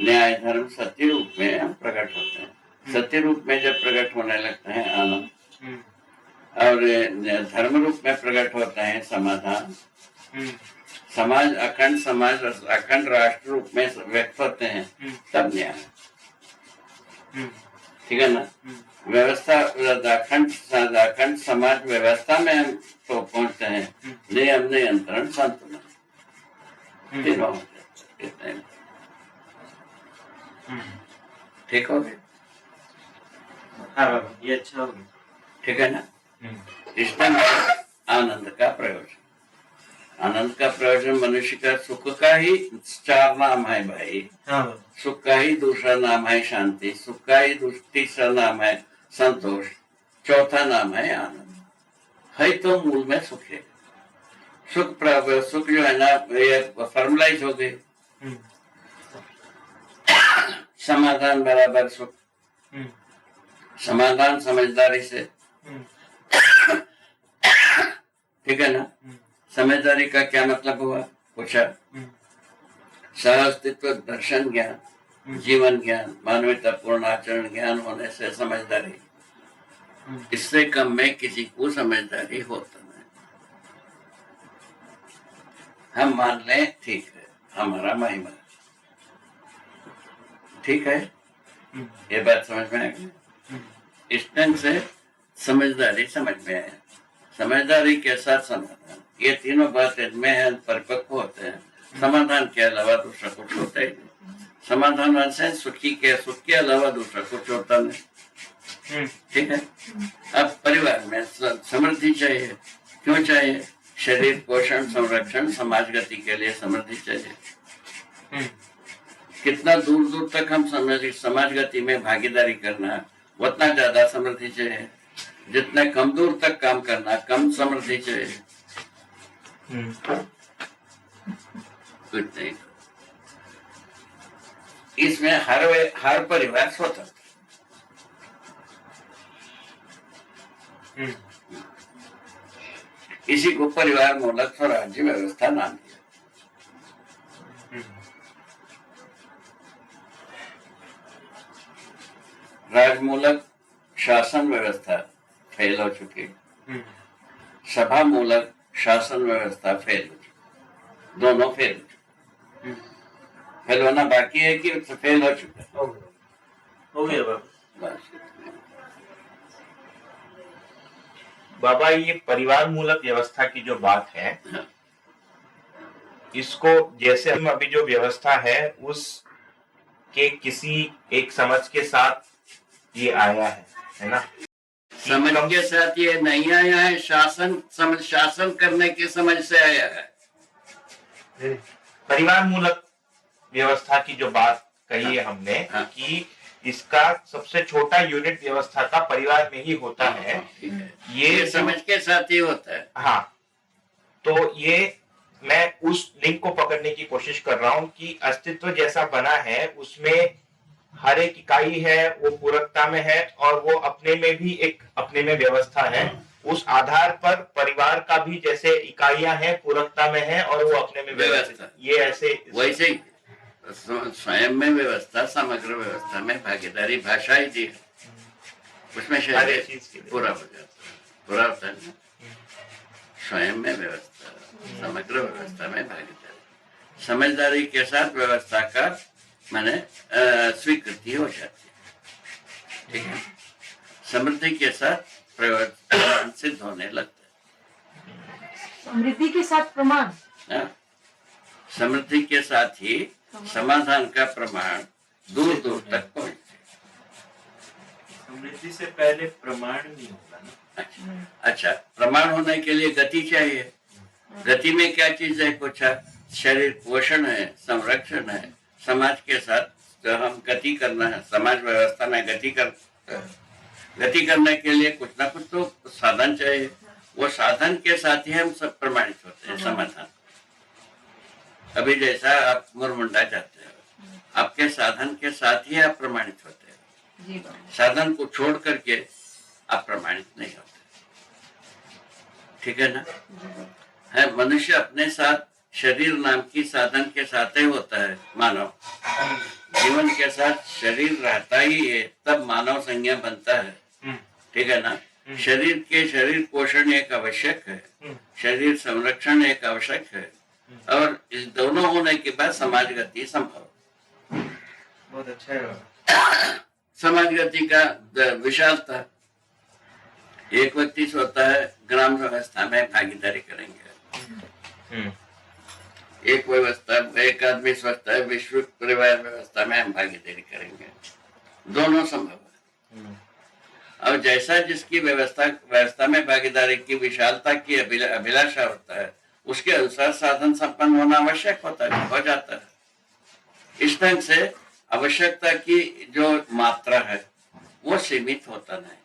न्याय, धर्म सत्य रूप में हम प्रकट होते हैं। सत्य रूप में जब प्रकट होने लगते हैं आनंद, और धर्म रूप में प्रकट होता है समाधान, समाज अखंड, समाज अखंड राष्ट्र रूप में व्यक्त होते हैं, तब न्याय। ठीक है ना, व्यवस्था अखंड समाज व्यवस्था में हम तो पहुंचते हैं, नियम, नियंत्रण, संतुलन, तीनों होते हैं। ठीक हो गया? हाँ बाबा, ये अच्छा हो गया। ठीक है ना। इसमें आनंद का प्रयोजन, आनंद का प्रयोजन मनुष्य का सुख का ही 4 नाम है भाई। हाँ, सुख का ही दूसरा नाम है शांति, सुख का ही तीसरा नाम है संतोष, चौथा नाम है आनंद। है तो मूल में सुख है। सुख जो है ना, ये फॉर्मुलाइज हो गए। समाधान बराबर सुख, समाधान समझदारी से। ठीक है ना। समझदारी का क्या मतलब हुआ, पूछा। सह अस्तित्व, दर्शन ज्ञान, जीवन ज्ञान, मानवता पूर्ण आचरण ज्ञान होने से समझदारी। इससे कम में किसी को समझदारी होता नहीं। हम मान लें ठीक है, हमारा महिमा, ठीक है, ये बात समझ में आ गई। इस ढंग से समझदारी समझ में आया। समझदारी के साथ समाधान, ये तीनों बातें में परिपक्व होते हैं। समाधान के अलावा दूसरा कुछ होता ही नहीं। समाधान से सुख के अलावा दूसरा कुछ होता नहीं। ठीक है। अब परिवार में समृद्धि चाहिए। क्यों चाहिए? शरीर पोषण, संरक्षण, समाज गति के लिए समृद्धि चाहिए। कितना दूर दूर तक हम समाज गति में भागीदारी करना, उतना ज्यादा समृद्धि चाहिए। जितने कम दूर तक काम करना, कम समृद्धि चाहिए। कुछ नहीं। इसमें हर परिवार स्वतंत्र। इसी को परिवार मूलक स्वराज्य व्यवस्था नाम दिया। राजमूलक शासन व्यवस्था फेल हो चुकी, सभा मूलक शासन व्यवस्था फेल हो चुकी, दोनों फेल हो चुके। फेल होना बाकी है कि फेल हो चुका? हो गया बाबा। बस। बाबा, ये परिवार मूलक व्यवस्था की जो बात है, इसको जैसे हम अभी जो व्यवस्था है उस के किसी एक समझ के साथ ये आया है ना? समझ के साथ ये नहीं आया है, शासन करने की समझ से आया है। परिवार मूलक व्यवस्था की जो बात कही है हमने, कि इसका सबसे छोटा यूनिट व्यवस्था का परिवार में ही होता है। ये समझ के साथ ही होता है। हाँ, तो ये मैं उस लिंक को पकड़ने की कोशिश कर रहा हूं कि अस्तित्व जैसा बना है उसमें हर एक इकाई है, वो पूरकता में है और वो अपने में भी एक अपने में व्यवस्था है। उस आधार पर परिवार का भी जैसे इकाइयां हैं, पूरकता में है और वो अपने में व्यवस्था। ये ऐसे वैसे ही स्वयं में व्यवस्था, समग्र व्यवस्था में भागीदारी, भाषा ही दी है, उसमें शरीर पूरा हो जाता है, पूरा होता है ना। स्वयं में व्यवस्था, समग्र व्यवस्था में भागीदारी, समझदारी के साथ व्यवस्था का माने स्वीकृति हो जाती है। ठीक है। समृद्धि के साथ प्रमाण सिद्ध होने लगता समृद्धि के साथ प्रमाण। है। समृद्धि के साथ ही समाधान का प्रमाण दूर दूर तक पहुंचते। समृद्धि से पहले प्रमाण नहीं होगा ना। अच्छा, प्रमाण होने के लिए गति चाहिए। गति में क्या चीज है पूछा? शरीर पोषण है, संरक्षण है। समाज के साथ जो हम गति करना है, समाज व्यवस्था में गति करने के लिए कुछ ना कुछ तो साधन चाहिए। वो साधन के साथ ही हम सब प्रमाणित होते हैं। समाधान अभी जैसा आप मुरमुंडा जाते हो, आपके साधन के साथ ही आप प्रमाणित होते हो। साधन को छोड़ करके आप प्रमाणित नहीं होते। ठीक है ना? है, मनुष्य अपने साथ शरीर नाम की साधन के साथ ही होता है। मानव जीवन के साथ शरीर रहता ही है, तब मानव संज्ञा बनता है। ठीक है ना? शरीर पोषण एक आवश्यक है, शरीर संरक्षण एक आवश्यक है, और इस दोनों होने के बाद समाज गति संभव। बहुत अच्छा है। समाज गति का विशालता, एक व्यक्ति सोचता है ग्राम व्यवस्था में भागीदारी करेंगे, एक आदमी सोचता है विश्व परिवार व्यवस्था में हम भागीदारी करेंगे। दोनों संभव है। और जैसा जिसकी व्यवस्था में भागीदारी की विशालता की अभिलाषा होता है, उसके अनुसार साधन संपन्न होना आवश्यक होता है, हो जाता है। इस ढंग से आवश्यकता की जो मात्रा है वो सीमित होता नहीं,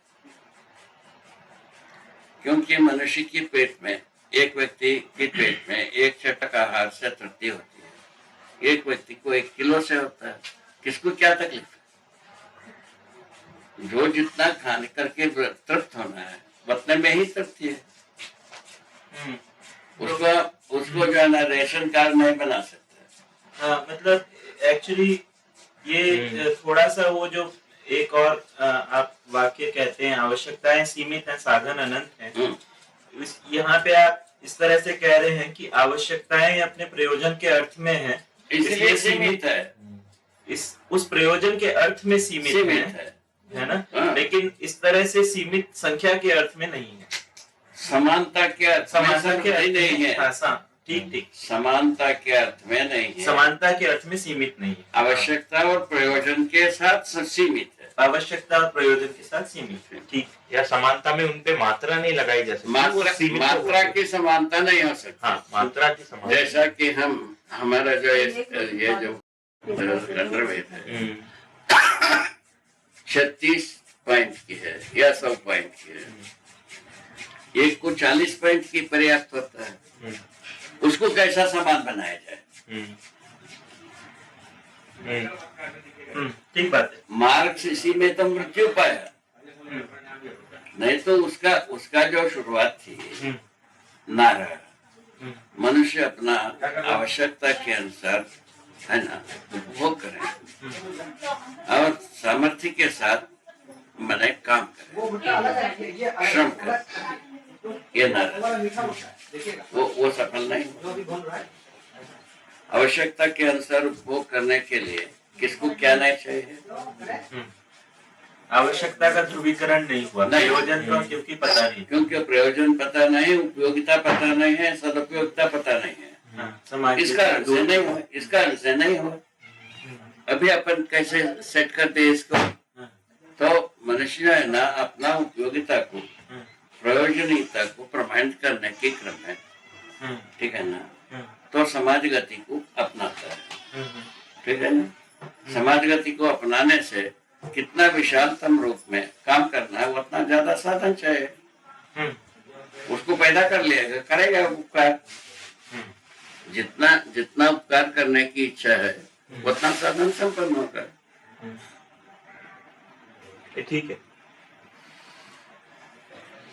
क्योंकि मनुष्य की पेट में, एक व्यक्ति के पेट में एक चटक आहार से तृप्ति होती है, एक व्यक्ति को 1 किलो से होता है। किसको क्या तकलीफ है? जो जितना खाने करके तृप्त होना है उतने में ही तृप्ति है। उसको जो है ना रेशन कार्ड नहीं बना सकते। हाँ, मतलब एक्चुअली ये थोड़ा सा वो जो एक और आप वाक्य कहते हैं, आवश्यकताएं सीमित हैं, साधन अनंत हैं। यहाँ पे आप इस तरह से कह रहे हैं कि आवश्यकताएं अपने प्रयोजन के अर्थ में हैं, इसलिए सीमित है। उस प्रयोजन के अर्थ में सीमित है ना? हाँ। लेकिन इस तरह से सीमित संख्या के अर्थ में नहीं है। समानता के अर्थ में नहीं है। हाँ, ठीक। समानता के अर्थ में नहीं है। समानता के अर्थ में सीमित नहीं है। आवश्यकता और प्रयोजन के साथ सीमित है। आवश्यकता और प्रयोजन के साथ सीमित है। ठीक। या समानता में उनपे मात्रा नहीं लगाई जा सकती। मात्रा की समानता नहीं हो सकती। हाँ, मात्रा की समानता। जैसा कि हमारा जो ये जो अंडरवेयर है 36 पॉइंट की है या 100 पॉइंट की है, एक को 40 पॉइंट की पर्याप्त होता है। उसको कैसा सामान बनाया जाए? ठीक बात है। मार्क्स इसी में तो मृत्यु पाया, नहीं तो उसका जो शुरुआत थी ना रहा। मनुष्य अपना आवश्यकता के अनुसार है ना उपभोग करें और सामर्थ्य के साथ मने काम करें, श्रम करें। ये ना वो सफल नहीं। आवश्यकता के अनुसार उपभोग करने के लिए किसको क्या नहीं चाहिए? आवश्यकता का ध्रुवीकरण नहीं हुआ, प्रयोजन तो क्योंकि पता नहीं, क्योंकि प्रयोजन पता नहीं, उपयोगिता पता नहीं है, सदुपयोगिता पता नहीं है। इस कारण से नहीं हुआ, इस कारण से नहीं हुआ। अभी अपन कैसे सेट करते हैं इसको? तो मनुष्य है ना अपना उपयोगिता को, प्रयोजनीयता को प्रमाणित करने के क्रम में, ठीक है ना, तो समाज गति को अपनाता है। ठीक है ना? समाज गति को अपनाने से कितना विशालतम रूप में काम करना है, उतना ज्यादा साधन चाहिए। उसको पैदा कर लिएगा, करेगा उपकार। जितना उपकार करने की इच्छा है उतना साधन संपन्न होगा। ठीक है।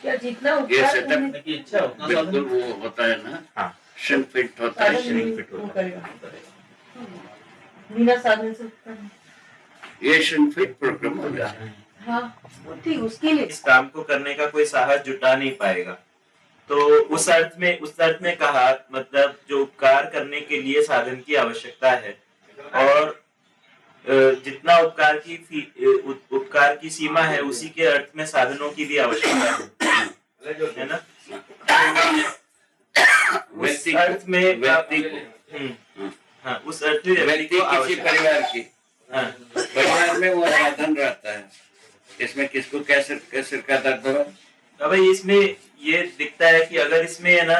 क्या जितना ये उपकार सेटअप करने की इच्छा उतना बिल्कुल वो होता है ना। हाँ। श्रिंक फिट होता है, श्रिंक फिट वो होता है। करेगा। बिना साधन से उपकार नहीं। ये श्रिंक फिट प्रोग्राम होगा। हाँ, वो ठीक उसके लिए। इस काम को करने का कोई साहस जुटा नहीं पाएगा। तो उस अर्थ में कहा, मतलब जो उपकार करने के लिए साधन की आवश्यकता है, और जितना उपकार की सीमा है उसी के अर्थ में साधनों की भी आवश्यकता है ना। उस व्यक्ति अर्थ में व्यक्ति को हाँ, उस अर्थ में व्यक्ति किसी आवश्यक- परिवार की हाँ, परिवार में वो साधन रहता है। इसमें किसको कैसे का दर्द हो? अब भाई इसमें ये दिखता है कि अगर इसमें है ना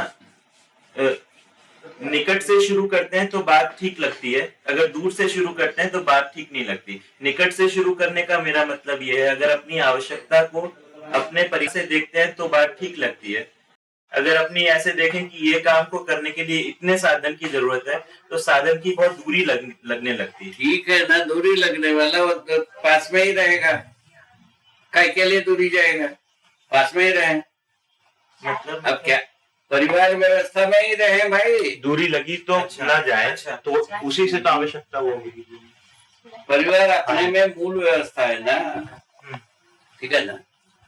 निकट से शुरू करते हैं तो बात ठीक लगती है, अगर दूर से शुरू करते हैं तो बात ठीक नहीं लगती। निकट से शुरू करने का मेरा मतलब ये है, अगर अपनी आवश्यकता को अपने परिवार से देखते हैं तो बात ठीक लगती है। अगर अपनी ऐसे देखें कि ये काम को करने के लिए इतने साधन की जरूरत है तो साधन की बहुत दूरी लगने लगती है। ठीक है ना, दूरी लगने वाला वो तो पास में ही रहेगा। काय के लिए दूरी जाएगा? पास में ही रहे। मतलब अब क्या परिवार व्यवस्था में ही रहे भाई। दूरी लगी तो अच्छा, ना जाए, अच्छा। तो उसी से तो आवश्यकता होगी। परिवार अपने में मूल व्यवस्था है ना, ठीक है ना।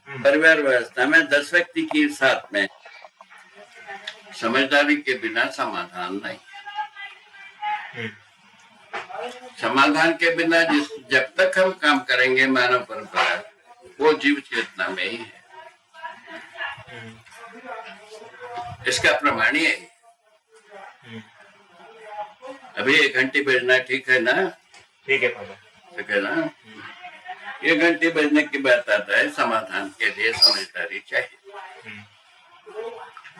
परिवार व्यवस्था में 10 व्यक्ति के साथ में समझदारी के बिना समाधान नहीं। समाधान के बिना जब तक हम काम करेंगे मानव परंपरा वो जीव चेतना में ही है। इसका प्रमाण ही है। अभी 1 घंटी बजना ठीक है ना? ठीक है बाबा। ठीक है ना? 1 घंटी बजने की बात आता है, समाधान के लिए समझदारी चाहिए।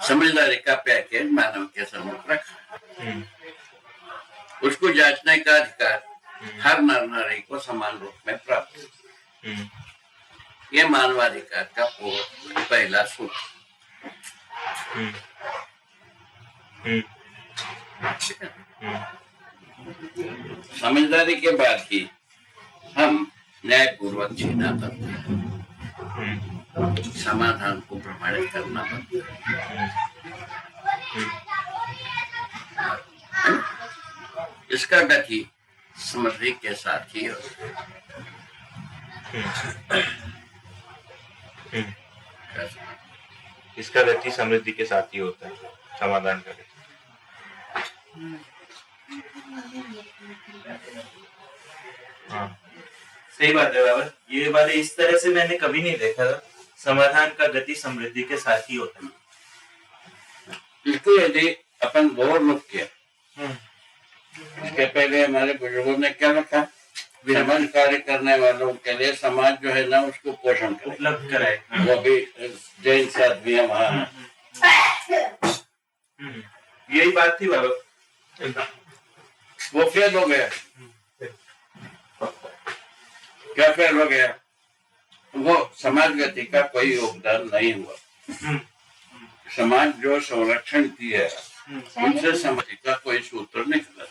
समझदारी का पैकेज मानव के सम्मुख रखा, उसको जांचने का अधिकार हर नर नारी को समान रूप में प्राप्त है। ये मानवाधिकार का पहला सूत्र। समझदारी के बाद ही हम न्यायपूर्वक छीना करते हैं, समाधान को प्रमाणित करना पड़ता है। इसका गति समृद्धि के साथ ही होता है। इसका गति समृद्धि के साथ ही होता है, समाधान का गति। हाँ, सही बात है बाबा। ये वाले इस तरह से मैंने कभी नहीं देखा था। समाधान का गति समृद्धि के साथ ही होता है। इसको यदि अपन गौर मुक्त किया, इसके पहले हमारे बुजुर्गों ने क्या रखा? समाज कार्य करने वालों के लिए समाज जो है ना उसको पोषण करे, उपलब्ध कराए। वो भी जैन साथ भी है वहाँ। यही बात थी बाबा। वो फेल हो गया। क्या फेल हो गया? वो समाज गति का कोई योगदान नहीं हुआ। समाज जो संरक्षण किया उनसे समाज का कोई सूत्र निकला।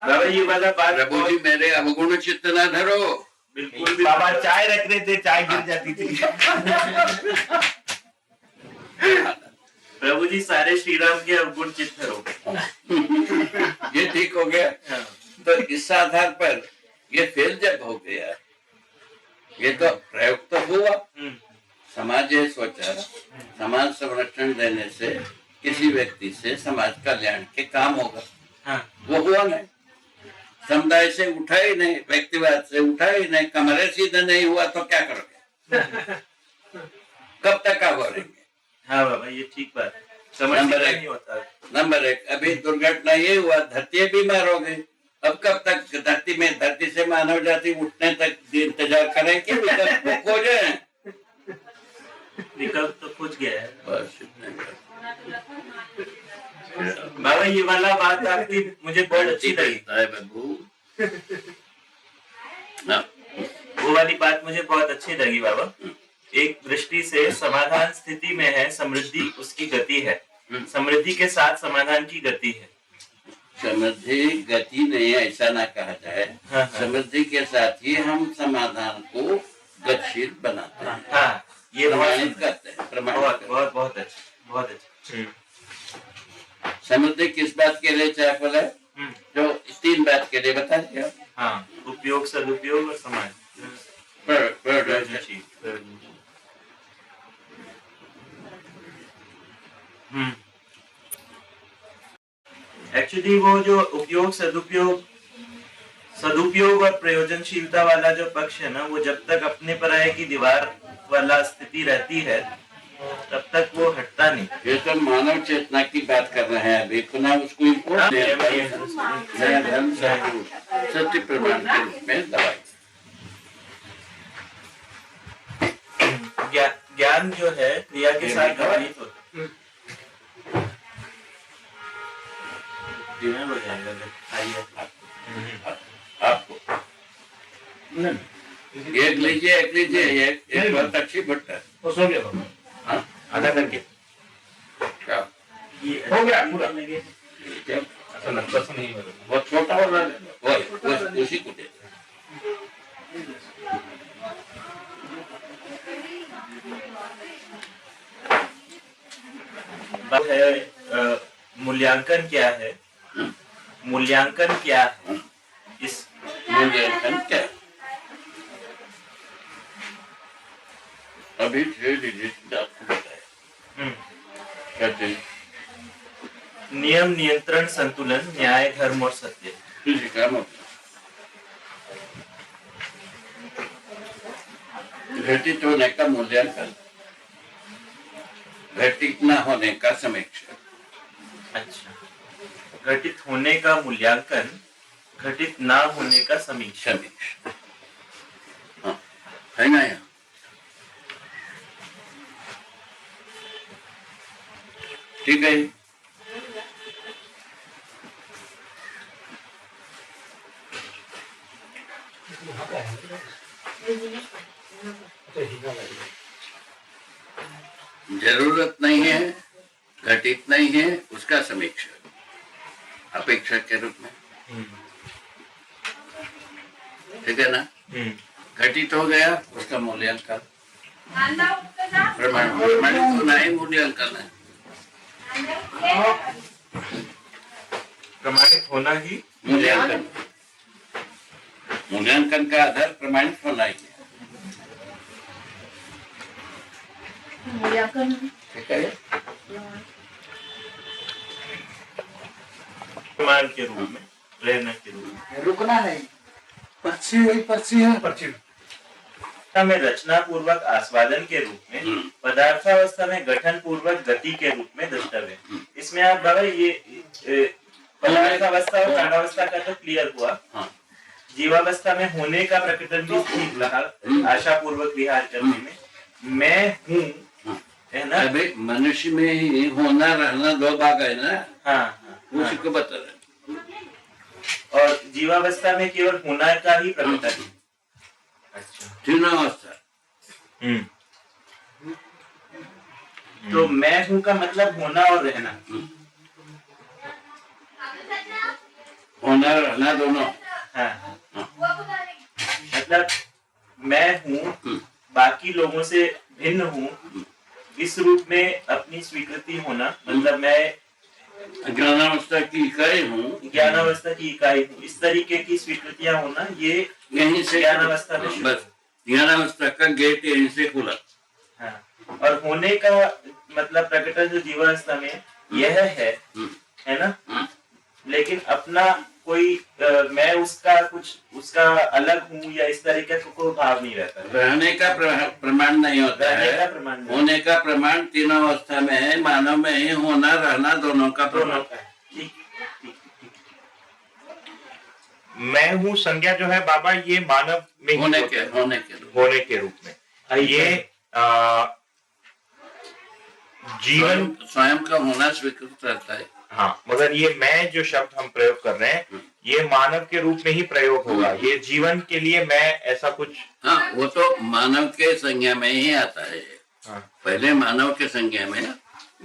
बाबा ये वाला बात प्रभु जी मेरे अवगुण चित्त न धरो। बिल्कुल भी बाबा चाय रख रहे थे, चाय गिर जाती थी। प्रभु जी सारे श्री राम के अवगुण चित्त हो गए। ये ठीक हो गया। तो इस आधार पर ये फेल जब हो गया, ये तो प्रयोग तो हुआ। समाज ये सोचा समाज संरक्षण देने से किसी व्यक्ति से समाज कल्याण के काम होगा। हाँ। वो हुआ नहीं। समुदाय से उठा ही नहीं, व्यक्तिवाद से उठा ही नहीं, कमरे सीधे नहीं हुआ तो क्या करोगे? कब तक आप बोलेंगे? हाँ बाबा ये ठीक बात है। समझ नहीं होता। नंबर 1 अभी दुर्घटना ये हुआ, धरती बीमार हो गई। अब कब तक धरती से मानव जाति उठने तक इंतजार करें कि विकल्प को खोजे? विकल्प तो खोज गया है। बस इतने बाबा ये वाला बात आपकी मुझे बहुत अच्छी लगी। है बाबू। ना, वो वाली बात मुझे बहुत अच्छी लगी बाबा। एक दृष्टि से समाधान स्थिति में है, समृद्धि उसकी गति है। समृद्धि के साथ समाधान की गति है। समृद्धि गति नहीं है ऐसा ना कहा जाए। हाँ। समृद्धि के साथ ही हम समाधान को गतिशील बनाते हैं। हाँ ये प्रमाणित करते हैं। प्रमाणित बहुत करते हैं। बहुत बहुत अच्छा, बहुत अच्छा। समृद्धि किस बात के लिए चाहे बोले? जो 3 बात के लिए बता दिया। हाँ, उपयोग, सदुपयोग और समाज। एक्चुअली वो जो उपयोग सदुपयोग और प्रयोजनशीलता वाला जो पक्ष है ना, वो जब तक अपने पराये की दीवार वाला स्थिति रहती है तब तक वो हटता नहीं। ये तो मानव चेतना की बात कर रहे हैं अभी, पुनः उसको इम्पोर्ट धर्म सत्य प्रमाण के रूप में दवाई। ज्ञान जो है क्रिया के साथ गणित होता है। डिनर हो जाएगा, आइए आपको एक लीजिए एक बहुत अच्छी भट्ट है। हाँ, आधा करके क्या ये हो गया पूरा। ऐसा लगता तो नहीं, बहुत छोटा वाला वो उसी को दे। बात है मूल्यांकन क्या है, मूल्यांकन क्या है इस मूल्यांकन क्या अभी धीरे आपको बताया कहते हैं नियम नियंत्रण संतुलन न्याय धर्म और सत्य। किसी का मतलब घटित होने का मूल्यांकन, घटित न होने का समीक्षा। अच्छा, घटित होने का मूल्यांकन, घटित ना होने का समीक्षा। हाँ, है ना यहाँ ठीक है। जरूरत नहीं है, घटित नहीं है, उसका समीक्षा अपेक्षा के रूप में, ठीक है ना। घटित हो गया उसका मूल्यांकन, प्रमाणित होना ही मूल्यांकन है। प्रमाणित होना ही मूल्यांकन, मूल्यांकन का आधार प्रमाणित होना ही है, ठीक है। प्रमाण के रूप में, प्रेरणा के रूप में। रुकना नहीं, पर्ची वही पर्ची है। पर्ची में रचना पूर्वक आस्वादन के रूप में, पदार्थावस्था में गठन पूर्वक गति के रूप में द्रष्टव्य। इसमें आप बाबा ये पदार्थावस्था और प्राणावस्था का तो क्लियर हुआ। हाँ। जीवावस्था में होने का प्रकटन भी ठीक रहा, आशा पूर्वक विहार करने में मैं हूँ, है ना। अभी मनुष्य में ही होना रहना दो भाग है ना। हाँ, उसी को बता रहे। और जीवावस्था में केवल होना का ही प्रकटन। अच्छा, तीनों अवस्था। तो मैं हूँ का मतलब होना और रहना, होना रहना दोनों। हाँ। मतलब मैं हूँ, बाकी लोगों से भिन्न हूँ, इस रूप में अपनी स्वीकृति होना, मतलब मैं ज्ञानावस्था की इकाई हूँ, ज्ञानावस्था की इकाई हूँ, इस तरीके की स्वीकृतियां होना, ये यहीं से ज्ञानावस्था में शुरू। बस ज्ञानावस्था का गेट यहीं से खुला। हाँ। और होने का मतलब प्रकटन जो जीवावस्था में यह है ना। लेकिन अपना कोई मैं उसका अलग हूँ या इस तरीके का कोई भाव नहीं रहता। रहने का प्रमाण नहीं होता रहने का है, प्रमाण नहीं। होने का प्रमाण तीनों अवस्था में है, मानव में ही होना रहना दोनों का दोनों प्रमाण। का है। ठीक। मैं हूँ संज्ञा जो है बाबा, ये मानव में ही होने के रूप में ये जीवन स्वयं का होना स्वीकृत रहता है। हाँ, मगर ये मैं जो शब्द हम प्रयोग कर रहे हैं ये मानव के रूप में ही प्रयोग होगा। ये जीवन के लिए मैं ऐसा कुछ, हाँ, वो तो मानव के संज्ञा में ही आता है। हाँ। पहले मानव के संज्ञा में,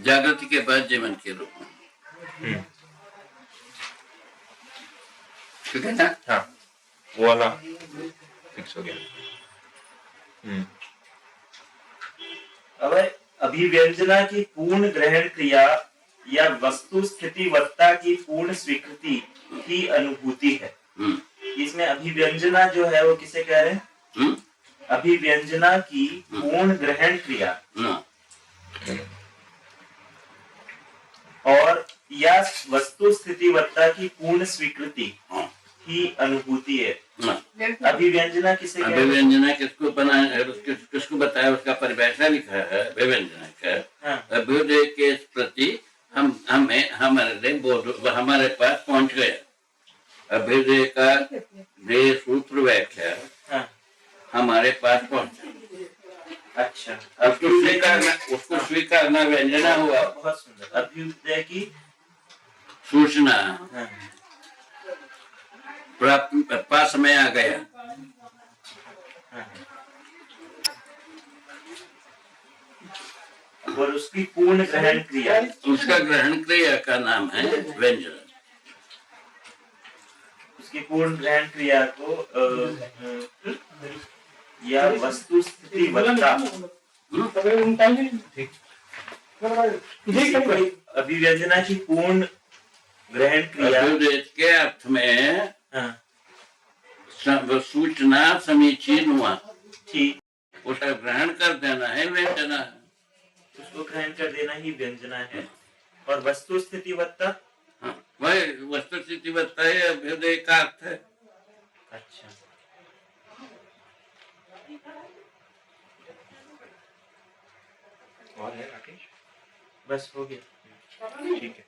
जागृति के बाद जीवन के रूप में, ठीक है ना। हाँ, वो वाला फिक्स हो गया। अब अभिव्यंजना की पूर्ण ग्रहण क्रिया या वस्तु स्थितिवत्ता की पूर्ण स्वीकृति की अनुभूति है। इसमें अभिव्यंजना जो है वो किसे कह रहे हैं? अभिव्यंजना की पूर्ण ग्रहण क्रिया और या वस्तु स्थितिवत्ता की पूर्ण स्वीकृति हाँ। ही अनुभूति है। हाँ। अभिव्यंजना किसे कहते हैं? अभिव्यंजना किसको बनाया, किसको बताया, उसका परिभाषा लिखा है अभिव्यंजना का। हाँ। अभ्युदय के प्रति हमें हमारे पास पहुंच गया। अभ्युदय का ये सूत्र व्याख्या हाँ। हमारे पास पहुंचा। अच्छा, उसको स्वीकारना व्यंजना हुआ। बहुत सुंदर। अभ्युदय की सूचना हाँ। प्राप्त पास में आ गया। हाँ। और उसकी पूर्ण ग्रहण क्रिया, उसका ग्रहण क्रिया का नाम है व्यंजन। उसकी पूर्ण ग्रहण क्रिया को या वस्तु स्थितिवत्ता, अभिव्यंजना की पूर्ण ग्रहण क्रिया। अभ्युदय के अर्थ में हाँ। सूचना समीचीन हुआ, ठीक, उसका ग्रहण कर देना है व्यंजना। उसको ग्रहण कर देना ही व्यंजना है। और वस्तु स्थितिवत्ता, हाँ, वही वस्तु स्थिति बताए अभ्युदय का अर्थ है। अच्छा, और है राकेश? बस हो गया। ठीक है।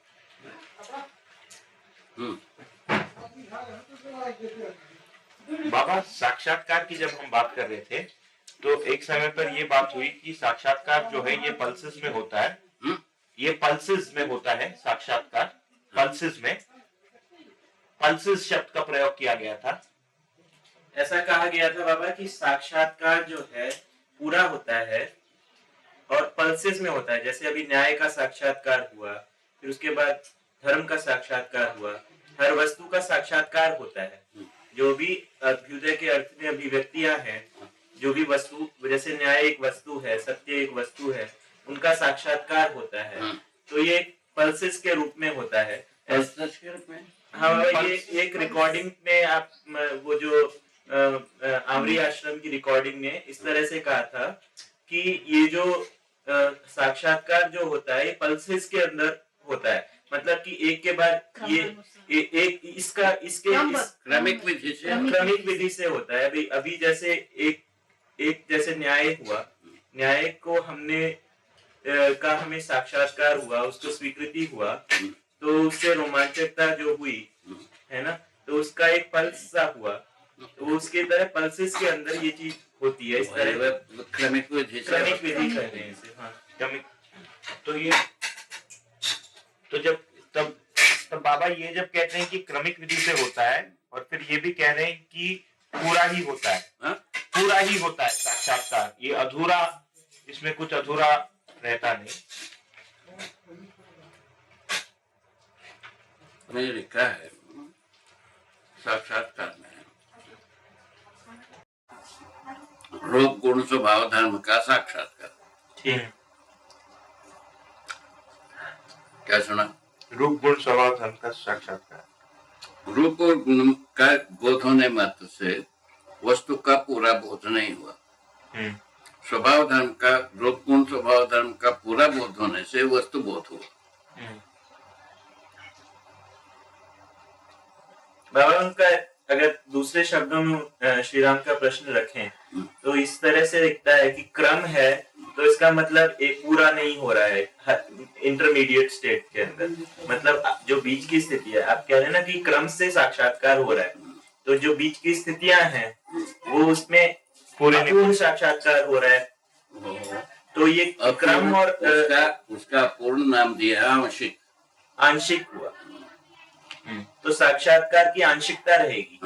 बाबा, साक्षात्कार की जब हम बात कर रहे थे तो एक समय पर ये बात हुई कि साक्षात्कार जो है ये पल्सेस में होता है। ये पल्सेस में होता है साक्षात्कार। पल्सेस में पल्सेस शब्द का प्रयोग किया गया था। ऐसा कहा गया था बाबा कि साक्षात्कार जो है पूरा होता है और पल्सेस में होता है। जैसे अभी न्याय का साक्षात्कार हुआ, फिर उसके बाद धर्म का साक्षात्कार हुआ, हर वस्तु का साक्षात्कार होता है। जो भी अभ्युदय के अर्थ में अभिव्यक्तियां हैं, जो भी वस्तु, जैसे न्याय एक वस्तु है, सत्य एक वस्तु है, उनका साक्षात्कार होता है। तो ये पल्सेस के रूप में होता है। हाँ, ये एक रिकॉर्डिंग में आप वो जो आमरी आश्रम की रिकॉर्डिंग में इस तरह से कहा था कि ये जो साक्षात्कार जो होता है ये पल्सेस के अंदर होता है। मतलब कि एक के बाद ये एक इसके क्रमिक विधि से होता है। अभी जैसे एक जैसे न्याय हुआ, न्याय को हमें साक्षात्कार हुआ, उसको स्वीकृति हुआ, तो उससे रोमांचकता जो हुई है ना, तो उसका एक पल्स सा हुआ। तो उसके तरह पल्सेस के अंदर ये चीज होती है। इस तरह क्रमिक विधि कहते हैं इसे। हाँ, तो ये तो जब तब बाबा ये जब कहते हैं कि क्रमिक विधि से होता है और फिर ये भी कह रहे हैं कि पूरा ही होता है। पूरा ही होता है साक्षात्कार। ये अधूरा, इसमें कुछ अधूरा रहता नहीं। मैंने लिखा है साक्षात्कार में रूप गुण स्वभाव धर्म का साक्षात्कार। ठीक। क्या सुना? रूप गुण स्वभाव धर्म का साक्षात्कार। रूप और गुण का बोध होने मात्र से वस्तु का पूरा बोध नहीं हुआ। स्वभाव धर्म का, रूप गुण स्वभाव धर्म का पूरा बोध होने से वस्तु बोध हुआ। बाबा, उनका अगर दूसरे शब्दों में श्री राम का प्रश्न रखें तो इस तरह से दिखता है कि क्रम है, तो इसका मतलब एक पूरा नहीं हो रहा है इंटरमीडिएट स्टेट के अंदर। मतलब जो बीच की स्थिति है, आप कह रहे हैं ना कि क्रम से साक्षात्कार हो रहा है, तो जो बीच की स्थितियां हैं वो उसमें पूर्ण साक्षात्कार हो रहा है। तो ये क्रम और उसका पूर्ण नाम दिया आंशिक। आंशिक हुआ, तो साक्षात्कार की आंशिकता रहेगी।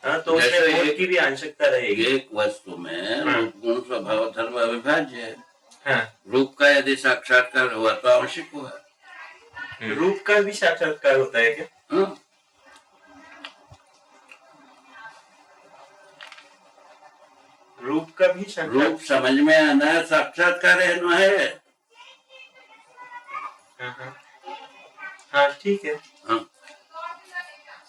हाँ, तो उसमें बोध की भी आंशिकता रहेगी। एक वस्तु में रूप गुण स्वभाव धर्म अविभाज्य है। हाँ। रूप का यदि साक्षात्कार हुआ तो आंशिक हुआ। रूप का भी साक्षात्कार होता है क्या? हाँ। रूप का भी रूप समझ में आना है, साक्षात्कार रहना है। हाँ, ठीक है। हाँ।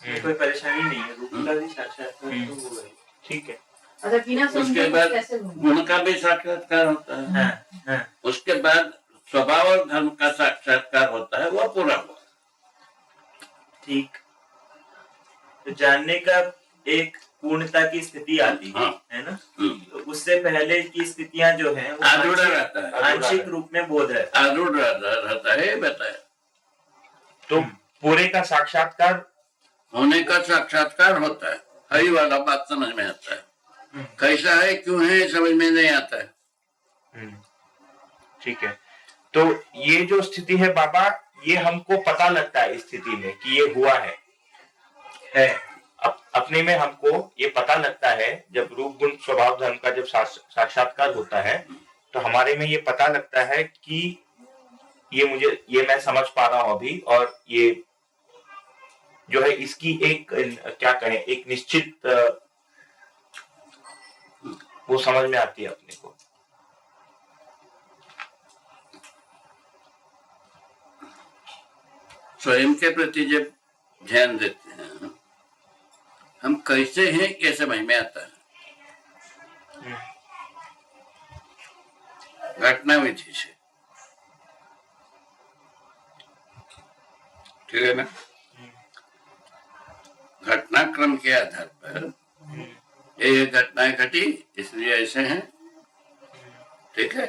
कोई परेशानी नहीं है, रूप का भी साक्षात्कार तो हुआ है। ठीक है। अच्छा, बिना उसके बाद गुण का भी साक्षात्कार होता है। हाँ, हाँ। उसके बाद स्वभाव और धर्म का साक्षात्कार होता है, वह पूरा हुआ। ठीक। तो जानने का एक पूर्णता की स्थिति आती हाँ। है ना, हम्म। तो उससे पहले की स्थितियां जो हैं वो आरूढ़ रहता है, आंशिक रूप में बोध है। आरूढ़ रहता है, बताया। तो पूरे का साक्षात्कार होने का साक्षात्कार होता है, हरी वाला बात समझ में आता है। कैसा है, क्यों है, समझ में नहीं आता है। ठीक है। तो ये जो स्थिति है बाबा, ये हमको पता लगता है इस स्थिति में कि ये हुआ है। अपने में हमको ये पता लगता है, जब रूप गुण स्वभाव धर्म का जब साक्षात्कार होता है तो हमारे में ये पता लगता है कि ये मैं समझ पा रहा हूं अभी, और ये जो है इसकी एक क्या कहें, एक निश्चित वो समझ में आती है अपने को। स्वयं के प्रति जब ध्यान देते हैं, हम कैसे हैं ये समझ में आता है घटना विधि से। ठीक है ना? घटनाक्रम के आधार पर ये घटनाएं घटी, इसलिए ऐसे हैं। ठीक है?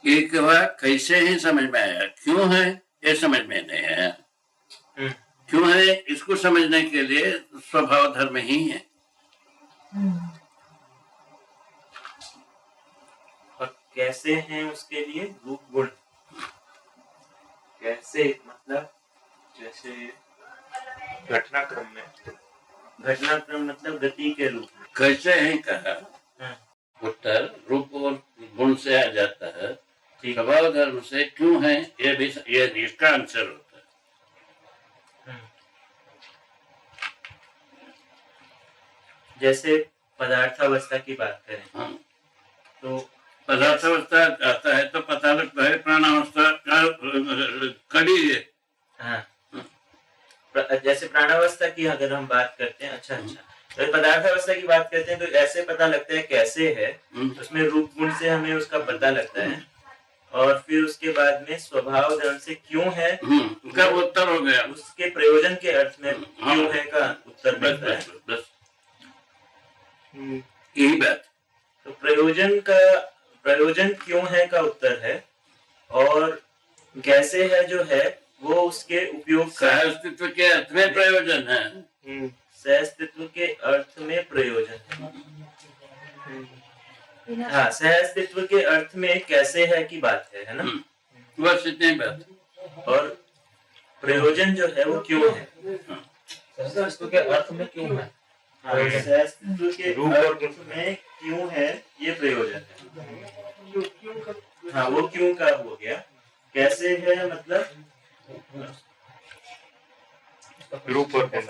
एक बार कैसे ही समझ में आया, क्यों है ये समझ में नहीं आया। क्यों है इसको समझने के लिए स्वभाव धर्म ही है। और कैसे हैं उसके लिए रूप गुण। कैसे मतलब जैसे घटनाक्रम में, घटनाक्रम मतलब गति के रूप में। कैसे है कहा, उत्तर रूप और गुण से आ जाता है, स्वभाव धर्म से क्यों है ये भी, ये इसका आंसर होता है। जैसे पदार्थावस्था की बात करें, हाँ। तो पदार्थावस्था आता है तो पता लगता है प्राणावस्था का कड़ी है। हाँ, जैसे प्राणावस्था की अगर हम बात करते हैं, अच्छा तो पदार्थावस्था की बात करते हैं तो ऐसे पता लगता है कैसे है, उसमें रूप गुण से हमें उसका पता लगता है, और फिर उसके बाद में स्वभाव धर्म से क्यों है का उत्तर हो गया। उसके प्रयोजन के अर्थ में क्यों है का उत्तर मिलता है। बस यही बात। तो प्रयोजन क्यों है का उत्तर है, और कैसे है जो है वो उसके उपयोग का अस्तित्व के अर्थ में प्रयोजन है। सहअस्तित्व के अर्थ में प्रयोजन है। हाँ, सहअस्तित्व के अर्थ में कैसे है की बात है ना। बस इतनी बात। और प्रयोजन जो है वो क्यों है, सहअस्तित्व के अर्थ में क्यों है। सहअस्तित्व के अर्थ में क्यों है ये प्रयोजन है। हाँ, वो क्यों का हो गया। कैसे है मतलब रूप और गुण।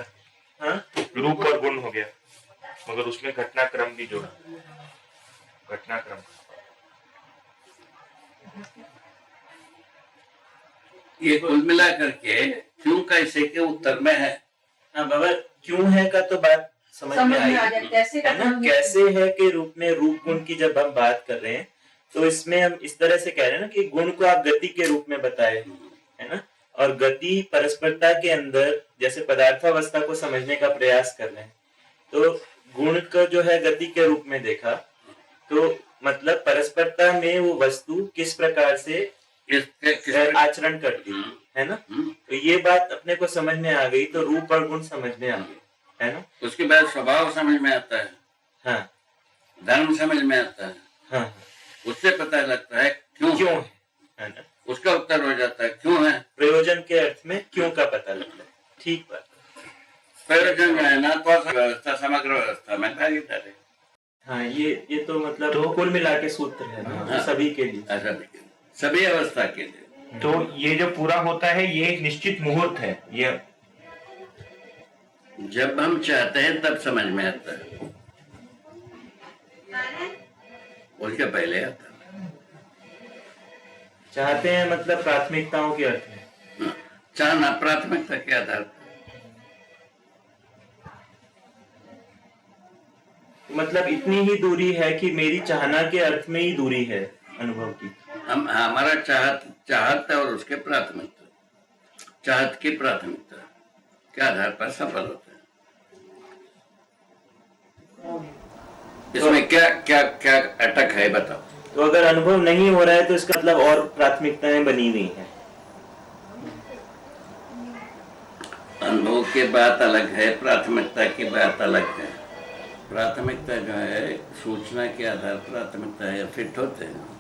हाँ, रूप और गुण हो गया, मगर उसमें घटनाक्रम भी जोड़ा। घटनाक्रम ये कुल मिला करके क्यों कैसे के उत्तर में है। हाँ बाबा, क्यों है का तो बात समझ में आई आ जाए कैसे है ना। कैसे है के रूप में रूप गुण की जब हम बात कर रहे हैं तो इसमें हम इस तरह से कह रहे हैं ना कि गुण को आप गति के रूप में बताए, है ना। और गति परस्परता के अंदर जैसे पदार्थावस्था को समझने का प्रयास कर रहे हैं, तो गुण को जो है गति के रूप में देखा, तो मतलब परस्परता में वो वस्तु किस प्रकार से आचरण करती है ना। तो ये बात अपने को समझ में आ गई, तो रूप और गुण समझ में आ गई, है ना। उसके बाद स्वभाव समझ में आता है, हाँ, धर्म समझ में आता है, हाँ, उससे पता लगता है क्यों है ना। उसका उत्तर हो जाता है क्यों है। प्रयोजन के अर्थ में क्यों का पता लगता है। ठीक बात। प्रयोजन है ना तो व्यवस्था, समग्र व्यवस्था में भागीदार है। हाँ, ये तो मतलब तो कुल मिला के सूत्र है ना। हाँ, सभी के लिए, सभी अवस्था के लिए। तो ये जो पूरा होता है ये एक निश्चित मुहूर्त है। ये जब हम चाहते हैं तब समझ में आता है, उसके पहले आता है। चाहते हैं मतलब प्राथमिकताओं के अर्थ में। चाहना प्राथमिकता के आधार पर, मतलब इतनी ही दूरी है कि मेरी चाहना के अर्थ में ही दूरी है अनुभव की। हम हमारा चाहत और उसके प्राथमिकता, चाहत की प्राथमिकता के आधार पर सफल होते हैं। इसमें क्या क्या क्या अटक है बताओ। तो अगर अनुभव नहीं हो रहा है तो इसका मतलब और प्राथमिकताएं बनी हुई हैं। अनुभव की बात अलग है, प्राथमिकता की बात अलग है। प्राथमिकता जो है सूचना के आधार प्राथमिकता है, फिट होते हैं।